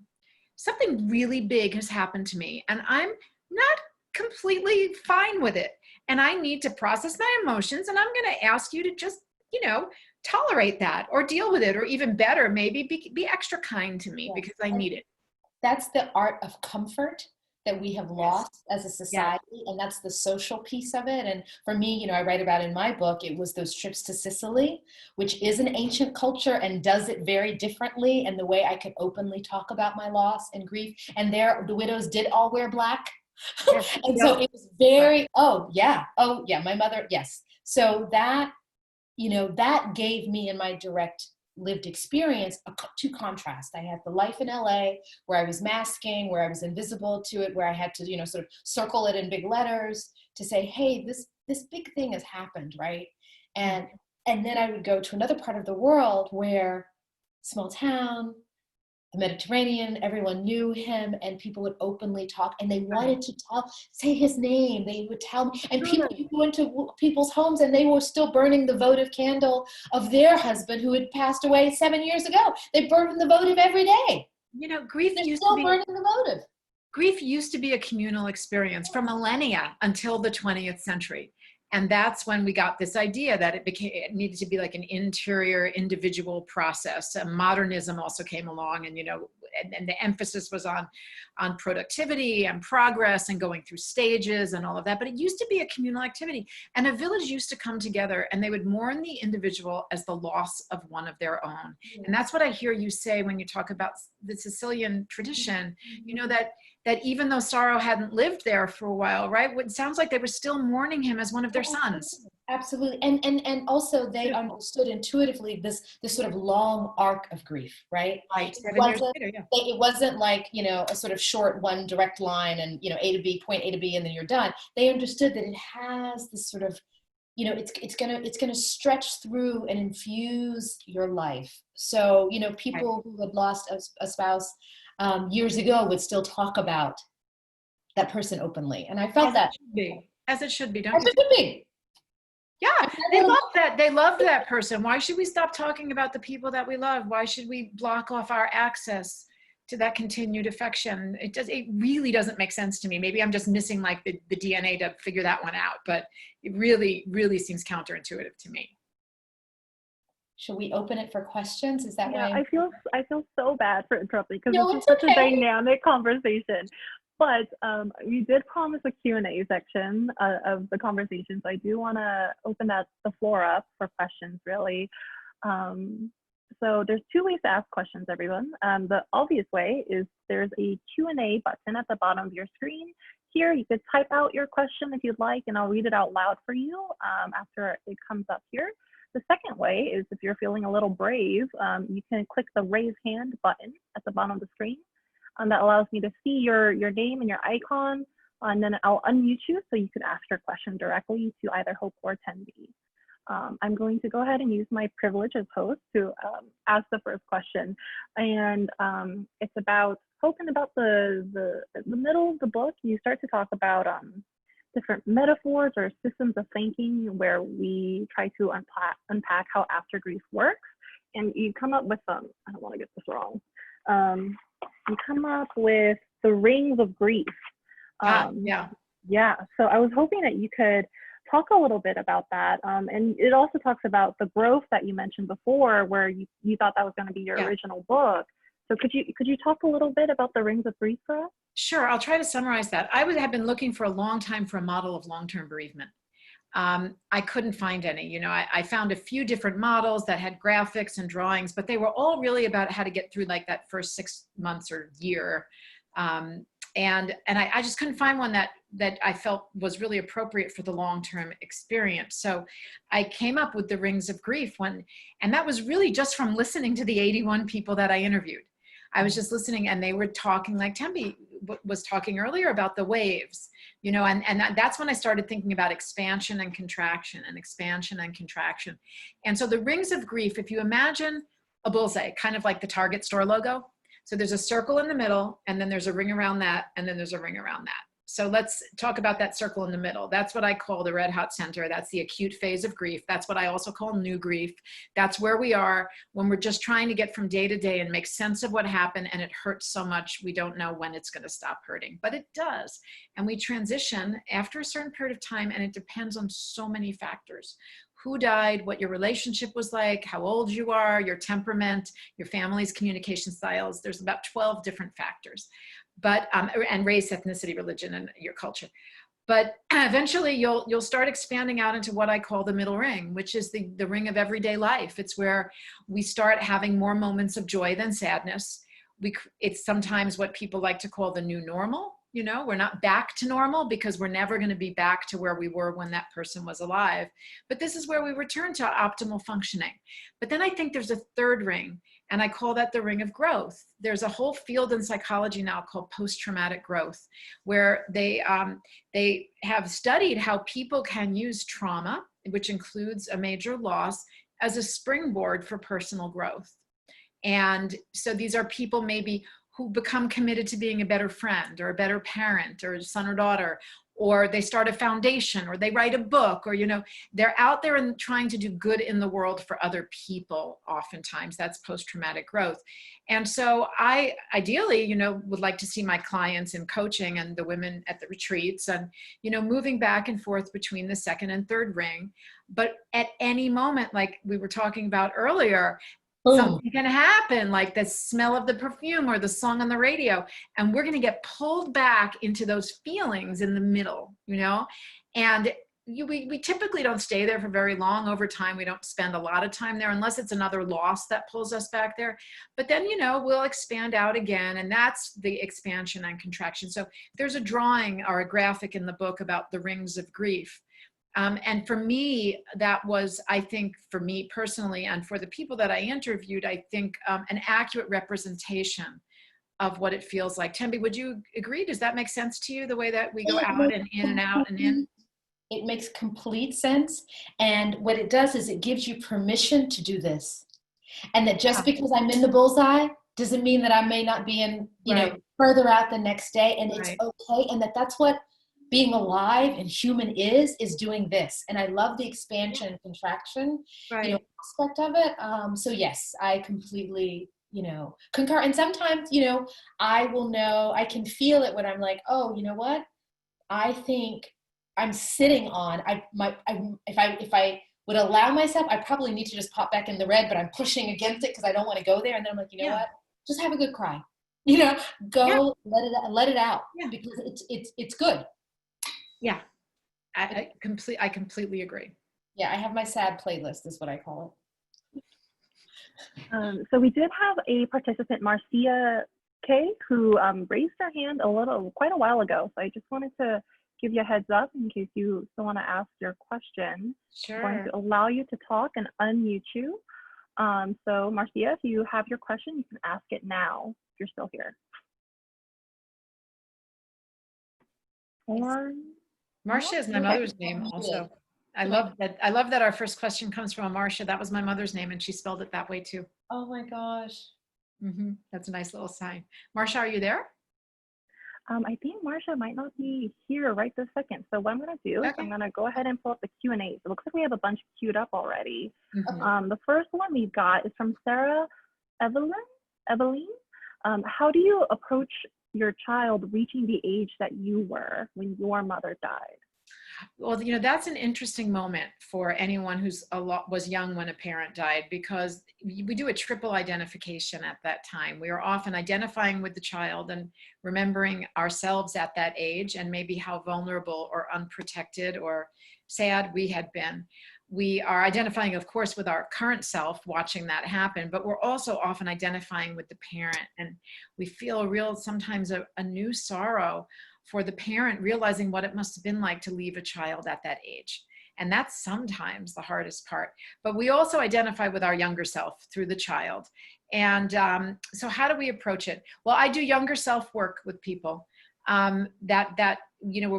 Something really big has happened to me and I'm not completely fine with it. And I need to process my emotions and I'm going to ask you to just, tolerate that or deal with it, or even better, maybe be extra kind to me because I need it. That's the art of comfort that we have lost as a society. And that's the social piece of it. And for me, I write about in my book, it was those trips to Sicily, which is an ancient culture and does it very differently. And the way I could openly talk about my loss and grief. And there, the widows did all wear black. And so it was very, my mother, yes. So that, that gave me in my direct lived experience to contrast. I had the life in LA where I was masking, where I was invisible to it, where I had to, sort of circle it in big letters to say, hey, this big thing has happened, right? And then I would go to another part of the world where small town, the Mediterranean, everyone knew him and people would openly talk and they wanted to say his name. They would tell me, and people would go into people's homes and they were still burning the votive candle of their husband who had passed away 7 years ago. They burned the votive every day. Grief They're still burning the votive. Grief used to be a communal experience for millennia until the 20th century. And that's when we got this idea that it needed to be like an interior individual process. Modernism also came along and, and the emphasis was on productivity and progress and going through stages and all of that. But it used to be a communal activity. And a village used to come together and they would mourn the individual as the loss of one of their own. And that's what I hear you say when you talk about the Sicilian tradition, that even though sorrow hadn't lived there for a while, right? It sounds like they were still mourning him as one of their sons. Absolutely. And also they understood intuitively this sort of long arc of grief, right? Right. It 7 years wasn't, later, yeah. it wasn't like, you know, a sort of short one direct line and, you know, A to B, point A to B, and then you're done. They understood that it has this sort of, you know, it's gonna stretch through and infuse your life. So, you know, people who had lost a spouse years ago would still talk about that person openly. And I felt As it that. should be. As it should be, don't As you it think? should be. Yeah, And that they little- love that. They loved that person. Why should we stop talking about the people that we love? Why should we block off our access to that continued affection? It really doesn't make sense to me. Maybe I'm just missing like the DNA to figure that one out, but it really, really seems counterintuitive to me. Should we open it for questions? Is that Yeah, why? I feel so bad for interrupting because No, this is it's such a okay. dynamic conversation. But we did promise a Q&A section of the conversation, so I do want to open the floor up for questions, really. So there's two ways to ask questions, everyone. The obvious way is there's a Q&A button at the bottom of your screen. Here, you could type out your question if you'd like, and I'll read it out loud for you after it comes up here. The second way is if you're feeling a little brave, you can click the raise hand button at the bottom of the screen. That allows me to see your name and your icon, and then I'll unmute you so you can ask your question directly to either Hope or Tembi. I'm going to go ahead and use my privilege as host to ask the first question, and it's about Hope, and about the middle of the book. You start to talk about different metaphors or systems of thinking where we try to unpack how after grief works, and you come up with I don't want to get this wrong. You come up with the rings of grief. Yeah. So I was hoping that you could talk a little bit about that. And it also talks about the growth that you mentioned before, where you thought that was going to be your original book. So could you talk a little bit about the rings of grief for us? Sure, I'll try to summarize that. I have been looking for a long time for a model of long-term bereavement. I couldn't find any. You know, I found a few different models that had graphics and drawings, but they were all really about how to get through like that first 6 months or year. And I just couldn't find one that I felt was really appropriate for the long-term experience. So I came up with the Rings of Grief and that was really just from listening to the 81 people that I interviewed. I was just listening, and they were talking like Tembi was talking earlier about the waves, you know, and that's when I started thinking about expansion and contraction and expansion and contraction. And so the Rings of Grief, if you imagine a bullseye, kind of like the Target store logo. So there's a circle in the middle, and then there's a ring around that, and then there's a ring around that. So let's talk about that circle in the middle. That's what I call the red hot center. That's the acute phase of grief. That's what I also call new grief. That's where we are when we're just trying to get from day to day and make sense of what happened, and it hurts so much we don't know when it's going to stop hurting, but it does. And we transition after a certain period of time, and it depends on so many factors. Who died, what your relationship was like, how old you are, your temperament, your family's communication styles. There's about 12 different factors. But and race, ethnicity, religion, and your culture. But eventually you'll start expanding out into what I call the middle ring, which is the ring of everyday life. It's where we start having more moments of joy than sadness. It's sometimes what people like to call the new normal. You know, we're not back to normal because we're never going to be back to where we were when that person was alive. But this is where we return to optimal functioning. But then I think there's a third ring, and I call that the ring of growth. There's a whole field in psychology now called post-traumatic growth, where they have studied how people can use trauma, which includes a major loss, as a springboard for personal growth. And so these are people maybe who become committed to being a better friend or a better parent or son or daughter, or they start a foundation, or they write a book, or, you know, they're out there and trying to do good in the world for other people. Oftentimes that's post-traumatic growth. And so I ideally, you know, would like to see my clients in coaching and the women at the retreats and, you know, moving back and forth between the second and third ring. But at any moment, like we were talking about earlier, something can happen, like the smell of the perfume or the song on the radio, and we're going to get pulled back into those feelings in the middle, you know. And we typically don't stay there for very long. Over time, we don't spend a lot of time there unless it's another loss that pulls us back there. But then, you know, we'll expand out again, and that's the expansion and contraction. So there's a drawing or a graphic in the book about the rings of grief. And for me, that was, I think, for me personally, and for the people that I interviewed, I think an accurate representation of what it feels like. Tembi, would you agree? Does that make sense to you, the way that we go out and in and out and in? It makes complete sense. And what it does is it gives you permission to do this. And that just because I'm in the bullseye doesn't mean that I may not be in, you know, further out the next day. And it's okay. And that's what being alive and human is doing this. And I love the expansion and contraction, you know, aspect of it. So yes, I completely, you know, concur. And sometimes, you know, I can feel it when I'm like, oh, you know what? I think I'm sitting on, if I would allow myself, I probably need to just pop back in the red, but I'm pushing against it because I don't want to go there. And then I'm like, you know what? Just have a good cry. You know, go let it out because it's good. Yeah, I completely agree. Yeah, I have my sad playlist is what I call it. So we did have a participant, Marcia K, who raised her hand quite a while ago. So I just wanted to give you a heads up in case you still want to ask your question. Sure. I'm going to allow you to talk and unmute you. So Marcia, if you have your question, you can ask it now if you're still here. Or Marcia is my mother's name also. I love that our first question comes from Marcia. That was my mother's name and she spelled it that way too. Oh my gosh. That's a nice little sign. Marcia, are you there? I think Marcia might not be here right this second. So what I'm going to do is I'm going to go ahead and pull up the Q&A. It looks like we have a bunch queued up already. The first one we've got is from Sarah Evelyn. How do you approach your child reaching the age that you were when your mother died? Well, you know, that's an interesting moment for anyone was young when a parent died, because we do a triple identification at that time. We are often identifying with the child and remembering ourselves at that age and maybe how vulnerable or unprotected or sad we had been. We are identifying, of course, with our current self, watching that happen, but we're also often identifying with the parent. And we feel sometimes a new sorrow for the parent, realizing what it must have been like to leave a child at that age. And that's sometimes the hardest part. But we also identify with our younger self through the child. And so how do we approach it? Well, I do younger self work with people where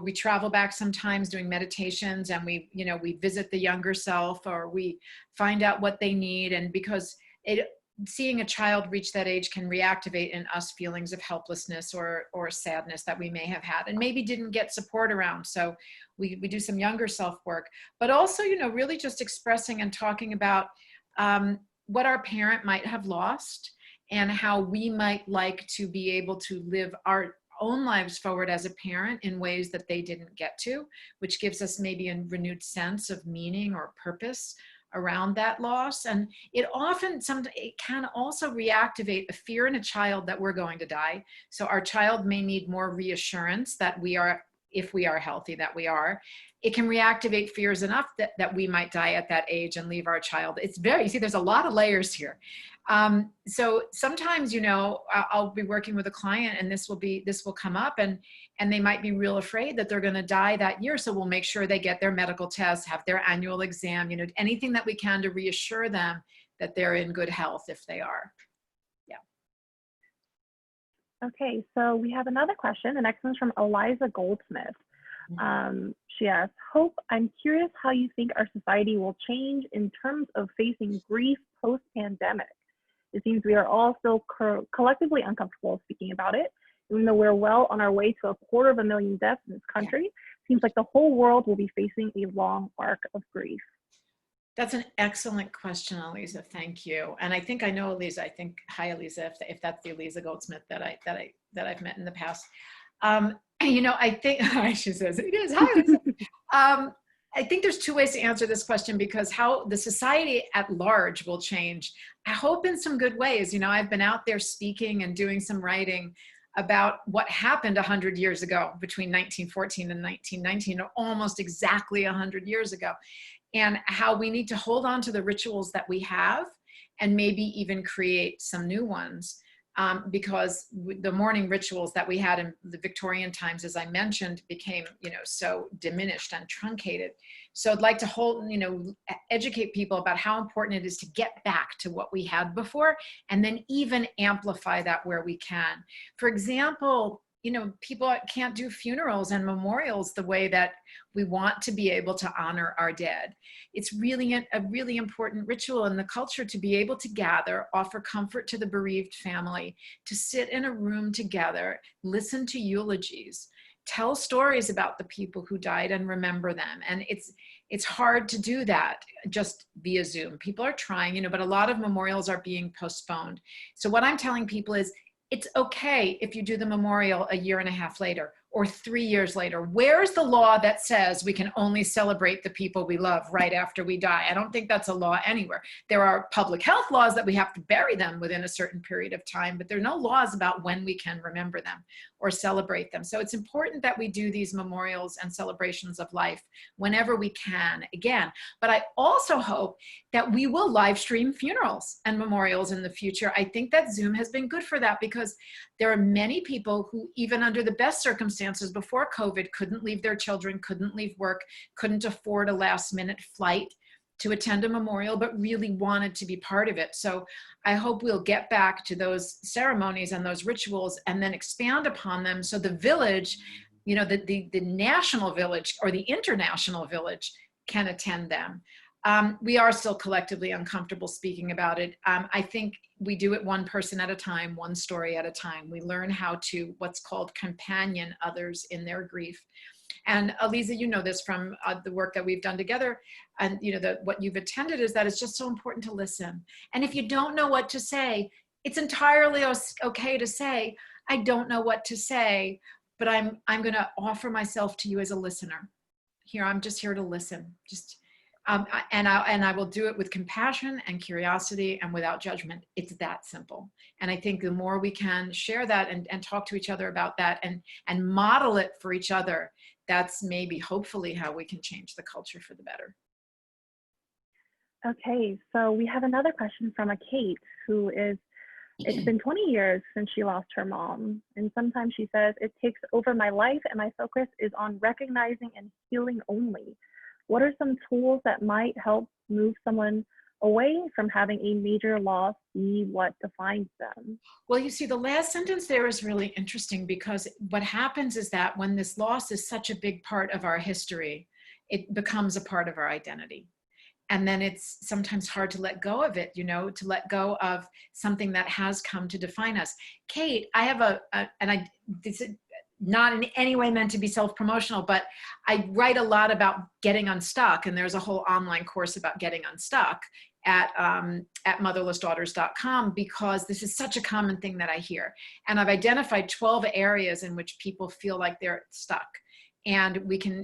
we travel back sometimes doing meditations and we visit the younger self, or we find out what they need. And because seeing a child reach that age can reactivate in us feelings of helplessness or sadness that we may have had and maybe didn't get support around. So we do some younger self work, but also, really just expressing and talking about what our parent might have lost and how we might like to be able to live our own lives forward as a parent in ways that they didn't get to, which gives us maybe a renewed sense of meaning or purpose around that loss. And it can also reactivate a fear in a child that we're going to die. So our child may need more reassurance that we are, if we are healthy, that we are. It can reactivate fears enough that we might die at that age and leave our child. You see, there's a lot of layers here. So sometimes, I'll be working with a client and this will come up and they might be real afraid that they're going to die that year. So we'll make sure they get their medical tests, have their annual exam, anything that we can to reassure them that they're in good health if they are. Yeah. Okay, so we have another question. The next one's from Eliza Goldsmith. She asks, Hope, I'm curious how you think our society will change in terms of facing grief post-pandemic. It seems we are all still collectively uncomfortable speaking about it, even though we're well on our way to 250,000 deaths in this country. It seems like the whole world will be facing a long arc of grief. That's an excellent question, Eliza. Thank you. And I think I know Eliza. Hi, Eliza, if that's the Eliza Goldsmith that I've met in the past. I think she says it is. Hi, Eliza. I think there's two ways to answer this question, because how the society at large will change. I hope in some good ways. I've been out there speaking and doing some writing about what happened 100 years ago between 1914 and 1919, almost exactly 100 years ago, and how we need to hold on to the rituals that we have and maybe even create some new ones. because the morning rituals that we had in the Victorian times, as I mentioned, became, so diminished and truncated. So I'd like to educate people about how important it is to get back to what we had before, and then even amplify that where we can. For example, people can't do funerals and memorials the way that we want to be able to honor our dead. It's really a really important ritual in the culture to be able to gather, offer comfort to the bereaved family, to sit in a room together, listen to eulogies, tell stories about the people who died and remember them. And it's hard to do that just via Zoom. People are trying, but a lot of memorials are being postponed. So what I'm telling people is, it's okay if you do the memorial a year and a half later or 3 years later. Where's the law that says we can only celebrate the people we love right after we die? I don't think that's a law anywhere. There are public health laws that we have to bury them within a certain period of time, but there are no laws about when we can remember them or celebrate them. So it's important that we do these memorials and celebrations of life whenever we can again. But I also hope that we will live stream funerals and memorials in the future. I think that Zoom has been good for that, because there are many people who, even under the best circumstances before COVID, couldn't leave their children, couldn't leave work, couldn't afford a last-minute flight to attend a memorial, but really wanted to be part of it. So I hope we'll get back to those ceremonies and those rituals and then expand upon them, so the village, the national village or the international village can attend them. We are still collectively uncomfortable speaking about it. I think we do it one person at a time, one story at a time. We learn how to what's called companion others in their grief. And Aliza, you know this from the work that we've done together, and what you've attended is that it's just so important to listen. And if you don't know what to say, it's entirely okay to say, I don't know what to say, but I'm going to offer myself to you as a listener. I'm just here to listen. And I will do it with compassion and curiosity and without judgment. It's that simple. And I think the more we can share that and talk to each other about that and model it for each other, that's maybe hopefully how we can change the culture for the better. Okay, so we have another question from a Kate it's been 20 years since she lost her mom. And sometimes she says, it takes over my life and my focus is on recognizing and healing only. What are some tools that might help move someone away from having a major loss be what defines them? Well, you see, the last sentence there is really interesting, because what happens is that when this loss is such a big part of our history, it becomes a part of our identity. And then it's sometimes hard to let go of it, to let go of something that has come to define us. Kate, I have this is not in any way meant to be self-promotional, but I write a lot about getting unstuck. And there's a whole online course about getting unstuck at motherlessdaughters.com, because this is such a common thing that I hear. And I've identified 12 areas in which people feel like they're stuck. And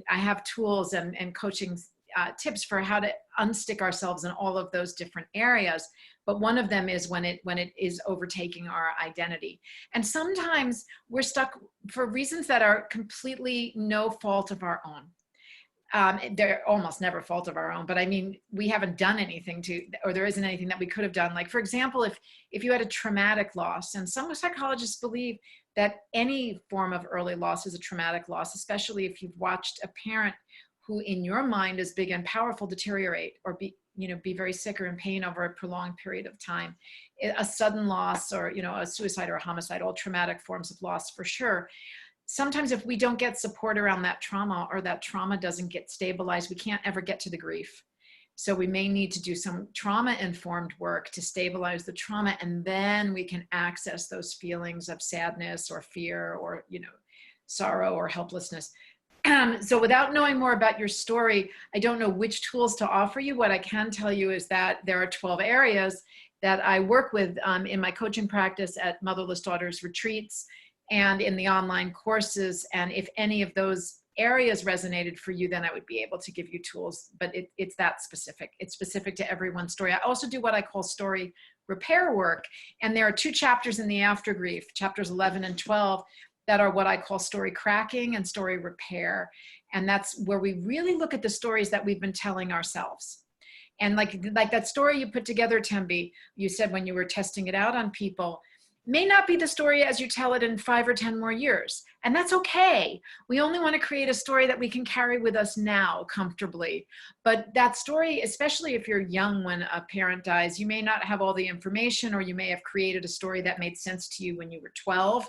I have tools and coaching tips for how to unstick ourselves in all of those different areas. But one of them is when it is overtaking our identity. And sometimes we're stuck for reasons that are completely no fault of our own. They're almost never fault of our own, but I mean, we haven't done anything or there isn't anything that we could have done. Like, for example, if you had a traumatic loss, and some psychologists believe that any form of early loss is a traumatic loss, especially if you've watched a parent who in your mind is big and powerful deteriorate or be very sick or in pain over a prolonged period of time. A sudden loss, or a suicide or a homicide, all traumatic forms of loss for sure. Sometimes if we don't get support around that trauma, or that trauma doesn't get stabilized, we can't ever get to the grief. So we may need to do some trauma-informed work to stabilize the trauma, and then we can access those feelings of sadness or fear or sorrow or helplessness. So without knowing more about your story, I don't know which tools to offer you. What I can tell you is that there are 12 areas that I work with in my coaching practice at Motherless Daughters retreats and in the online courses. And if any of those areas resonated for you, then I would be able to give you tools, but it's that specific. It's specific to everyone's story. I also do what I call story repair work. And there are 2 chapters in the AFTERGRIEF, chapters 11 and 12, that are what I call story cracking and story repair. And that's where we really look at the stories that we've been telling ourselves. And like that story you put together, Tembi, you said when you were testing it out on people, may not be the story as you tell it in 5 or 10 more years. And that's okay. We only want to create a story that we can carry with us now comfortably. But that story, especially if you're young when a parent dies, you may not have all the information, or you may have created a story that made sense to you when you were 12.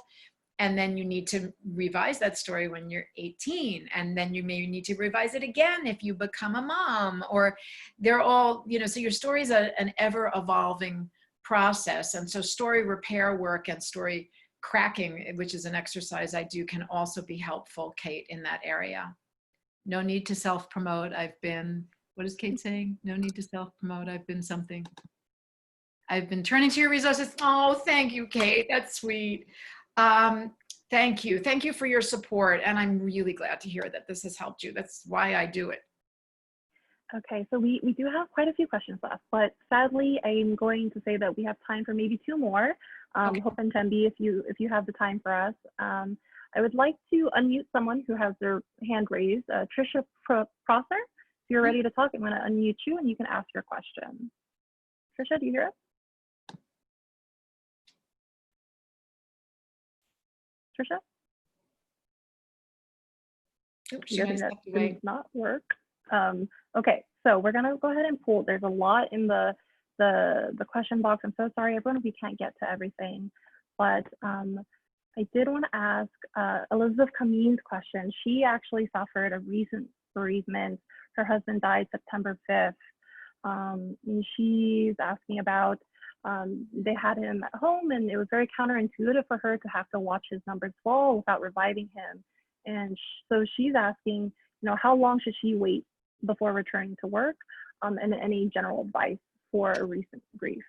And then you need to revise that story when you're 18. And then you may need to revise it again if you become a mom, or they're all, you know, so your story is an ever evolving process. And so story repair work and story cracking, which is an exercise I do, can also be helpful, Kate, in that area. No need to self-promote. I've been, what is Kate saying? No need to self-promote. I've been something. I've been turning to your resources. Oh, thank you, Kate. That's sweet. Thank you. Thank you for your support. And I'm really glad to hear that this has helped you. That's why I do it. Okay, so we do have quite a few questions left, but sadly, I'm going to say that we have time for maybe 2 more. Okay. Hope and Tembi, if you have the time for us. I would like to unmute someone who has their hand raised. Trisha Prosser, if you're ready to talk, I'm going to unmute you and you can ask your question. Trisha, do you hear us? Trisha? Oops, I think that did not work. Okay, so we're gonna go ahead and pull. There's a lot in the question box. I'm so sorry, everyone, if we can't get to everything, but I did want to ask Elizabeth Kameen's question. She actually suffered a recent bereavement. Her husband died September 5th. And she's asking about, they had him at home and it was very counterintuitive for her to have to watch his numbers fall without reviving him. And so she's asking, you know, how long should she wait before returning to work, and any general advice for a recent grief?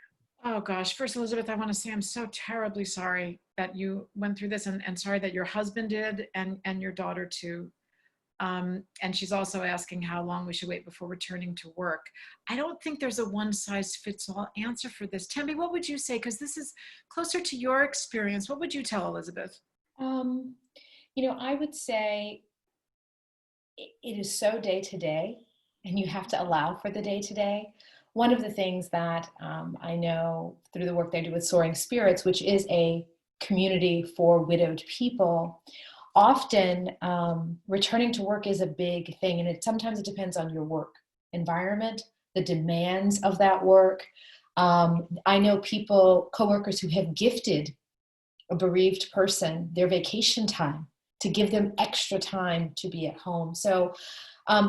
Oh gosh, first, Elizabeth, I want to say I'm so terribly sorry that you went through this, and sorry that your husband did, and your daughter too. And she's also asking how long we should wait before returning to work. I don't think there's a one-size-fits-all answer for this. Tembi, what would you say? Because this is closer to your experience. What would you tell Elizabeth? You know, I would say it is so day to day, and you have to allow for the day to day. One of the things that I know through the work they do with Soaring Spirits, which is a community for widowed people, often returning to work is a big thing, and sometimes it depends on your work environment, the demands of that work. I know coworkers who have gifted a bereaved person their vacation time to give them extra time to be at home. So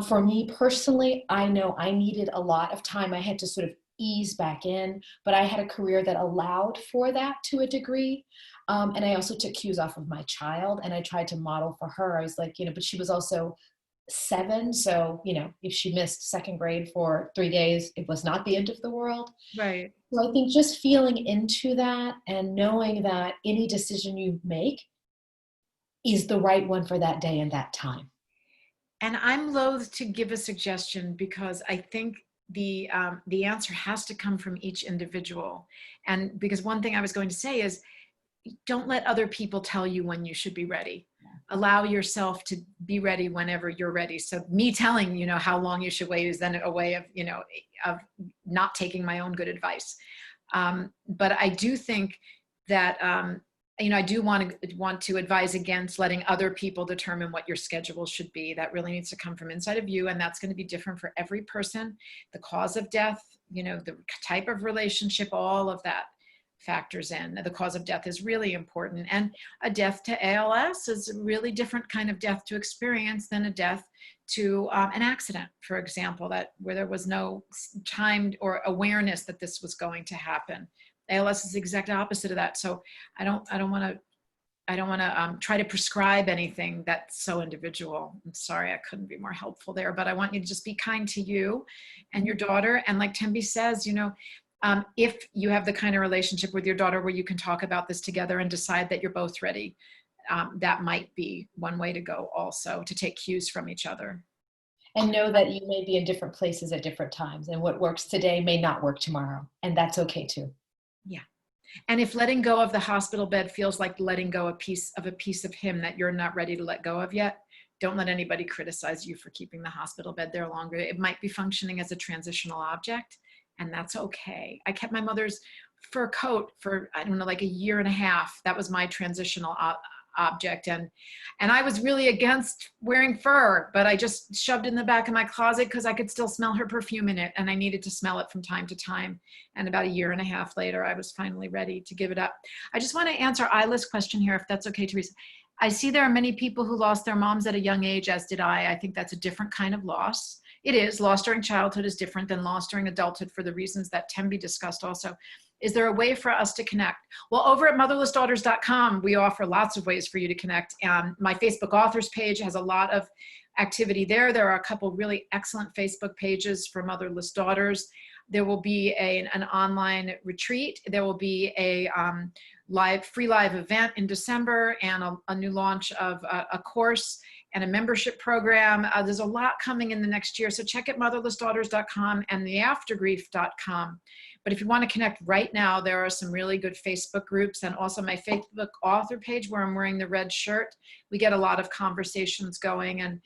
for me personally, I know I needed a lot of time. I had to sort of ease back in, but I had a career that allowed for that to a degree. And I also took cues off of my child, and I tried to model for her. I was like, you know, but she was also 7. So, you know, if she missed 2nd grade for 3 days, it was not the end of the world. Right. So I think just feeling into that and knowing that any decision you make is the right one for that day and that time. And I'm loath to give a suggestion because I think the answer has to come from each individual. And because one thing I was going to say is, don't let other people tell you when you should be ready. Allow yourself to be ready whenever you're ready. So me telling, you know, how long you should wait is then a way of, you know, of not taking my own good advice. But I do think that, you know, I do want to advise against letting other people determine what your schedule should be. That really needs to come from inside of you, and that's going to be different for every person. The cause of death, you know, the type of relationship, all of that factors in. The cause of death is really important, and a death to ALS is a really different kind of death to experience than a death to an accident, for example, where there was no time or awareness that this was going to happen. ALS is the exact opposite of that. So I don't want to try to prescribe anything that's so individual. I'm sorry, I couldn't be more helpful there, but I want you to just be kind to you and your daughter. And like Tembi says, you know, if you have the kind of relationship with your daughter where you can talk about this together and decide that you're both ready, that might be one way to go also, to take cues from each other. And know that you may be in different places at different times, and what works today may not work tomorrow. And that's okay too. Yeah. And if letting go of the hospital bed feels like letting go a piece of him that you're not ready to let go of yet, don't let anybody criticize you for keeping the hospital bed there longer. It might be functioning as a transitional object, and that's okay. I kept my mother's fur coat for, I don't know, like a year and a half. That was my transitional object. And I was really against wearing fur, but I just shoved it in the back of my closet because I could still smell her perfume in it, and I needed to smell it from time to time. And about a year and a half later, I was finally ready to give it up. I just want to answer Isla's question here, if that's okay, Teresa. I see there are many people who lost their moms at a young age, as did I. I think that's a different kind of loss. It is. Loss during childhood is different than loss during adulthood for the reasons that Tembi discussed also. Is there a way for us to connect? Well, over at motherlessdaughters.com, we offer lots of ways for you to connect. My Facebook authors page has a lot of activity there. There are a couple really excellent Facebook pages for motherless daughters. There will be an online retreat. There will be a free live event in December, and a new launch of a course and a membership program. There's a lot coming in the next year. So check out motherlessdaughters.com and theaftergrief.com. But if you want to connect right now, there are some really good Facebook groups, and also my Facebook author page where I'm wearing the red shirt. We get a lot of conversations going, and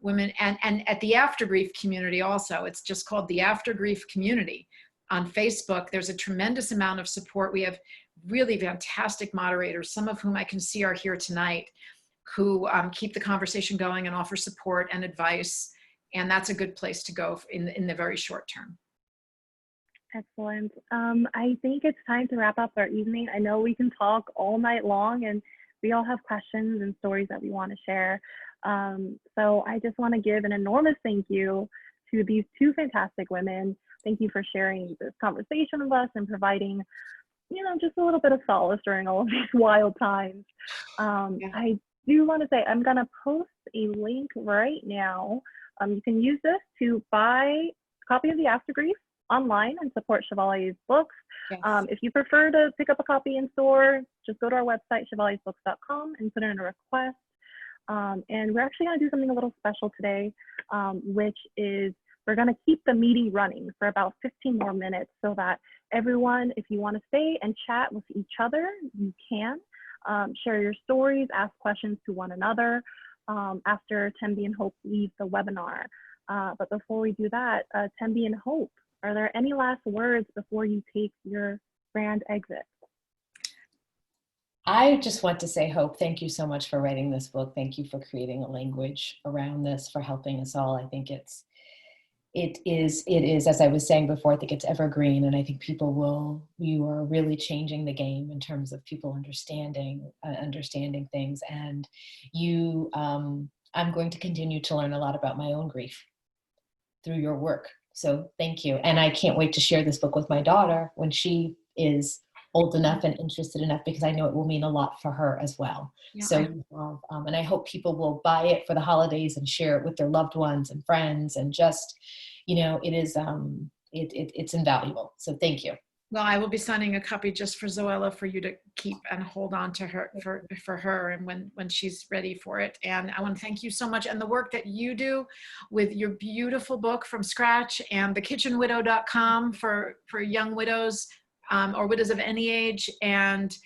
women, and at the AFTERGRIEF community also. It's just called the AFTERGRIEF community on Facebook. There's a tremendous amount of support. We have really fantastic moderators, some of whom I can see are here tonight, who keep the conversation going and offer support and advice. And that's a good place to go in the very short term. Excellent. I think it's time to wrap up our evening. I know we can talk all night long, and we all have questions and stories that we want to share. So I just want to give an enormous thank you to these two fantastic women. Thank you for sharing this conversation with us and providing, just a little bit of solace during all of these wild times. I do want to say I'm going to post a link right now. You can use this to buy a copy of the AFTERGRIEF online and support Chevalier's books. Yes. If you prefer to pick up a copy in store, just go to our website, chevaliersbooks.com, and put in a request. And we're actually going to do something a little special today, which is we're going to keep the meeting running for about 15 more minutes so that everyone, if you want to stay and chat with each other, you can. Share your stories, ask questions to one another after Tembi and Hope leave the webinar. But before we do that, Tembi and Hope, are there any last words before you take your grand exit? I just want to say, Hope, thank you so much for writing this book. Thank you for creating a language around this, for helping us all. I think it is, as I was saying before, I think it's evergreen, and I think you are really changing the game in terms of people understanding things. And I'm going to continue to learn a lot about my own grief through your work. So thank you. And I can't wait to share this book with my daughter when she is old enough and interested enough, because I know it will mean a lot for her as well. Yeah. So, and I hope people will buy it for the holidays and share it with their loved ones and friends, and just, it is, it's invaluable. So thank you. Well, I will be signing a copy just for Zoella for you to keep and hold on to her for her, and when she's ready for it. And I want to thank you so much, and the work that you do with your beautiful book from scratch, and thekitchenwidow.com for young widows or widows of any age. And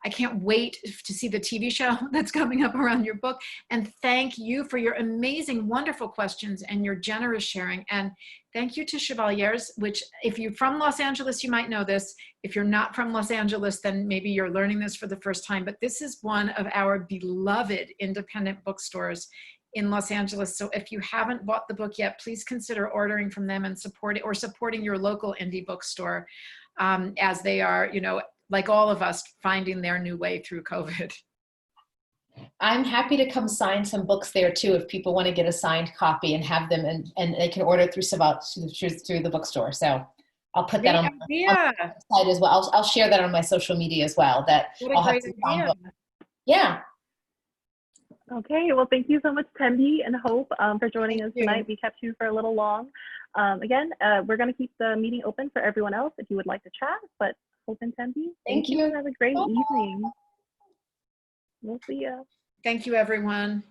I can't wait to see the TV show that's coming up around your book. And thank you for your amazing, wonderful questions and your generous sharing. And thank you to Chevalier's, which, if you're from Los Angeles, you might know this. If you're not from Los Angeles, then maybe you're learning this for the first time. But this is one of our beloved independent bookstores in Los Angeles. So if you haven't bought the book yet, please consider ordering from them and supporting your local indie bookstore, as they are, like all of us, finding their new way through COVID. I'm happy to come sign some books there too, if people want to get a signed copy and have them, and they can order through the bookstore. So I'll put that on the website as well. I'll share that on my social media as well. I'll have some signed books. Yeah. Okay, well, thank you so much, Tembi and Hope, for joining us tonight. We kept you for a little long. Again, we're going to keep the meeting open for everyone else if you would like to chat, but Hope and Tembi, thank you. Have a great evening. We'll see you. Thank you, everyone.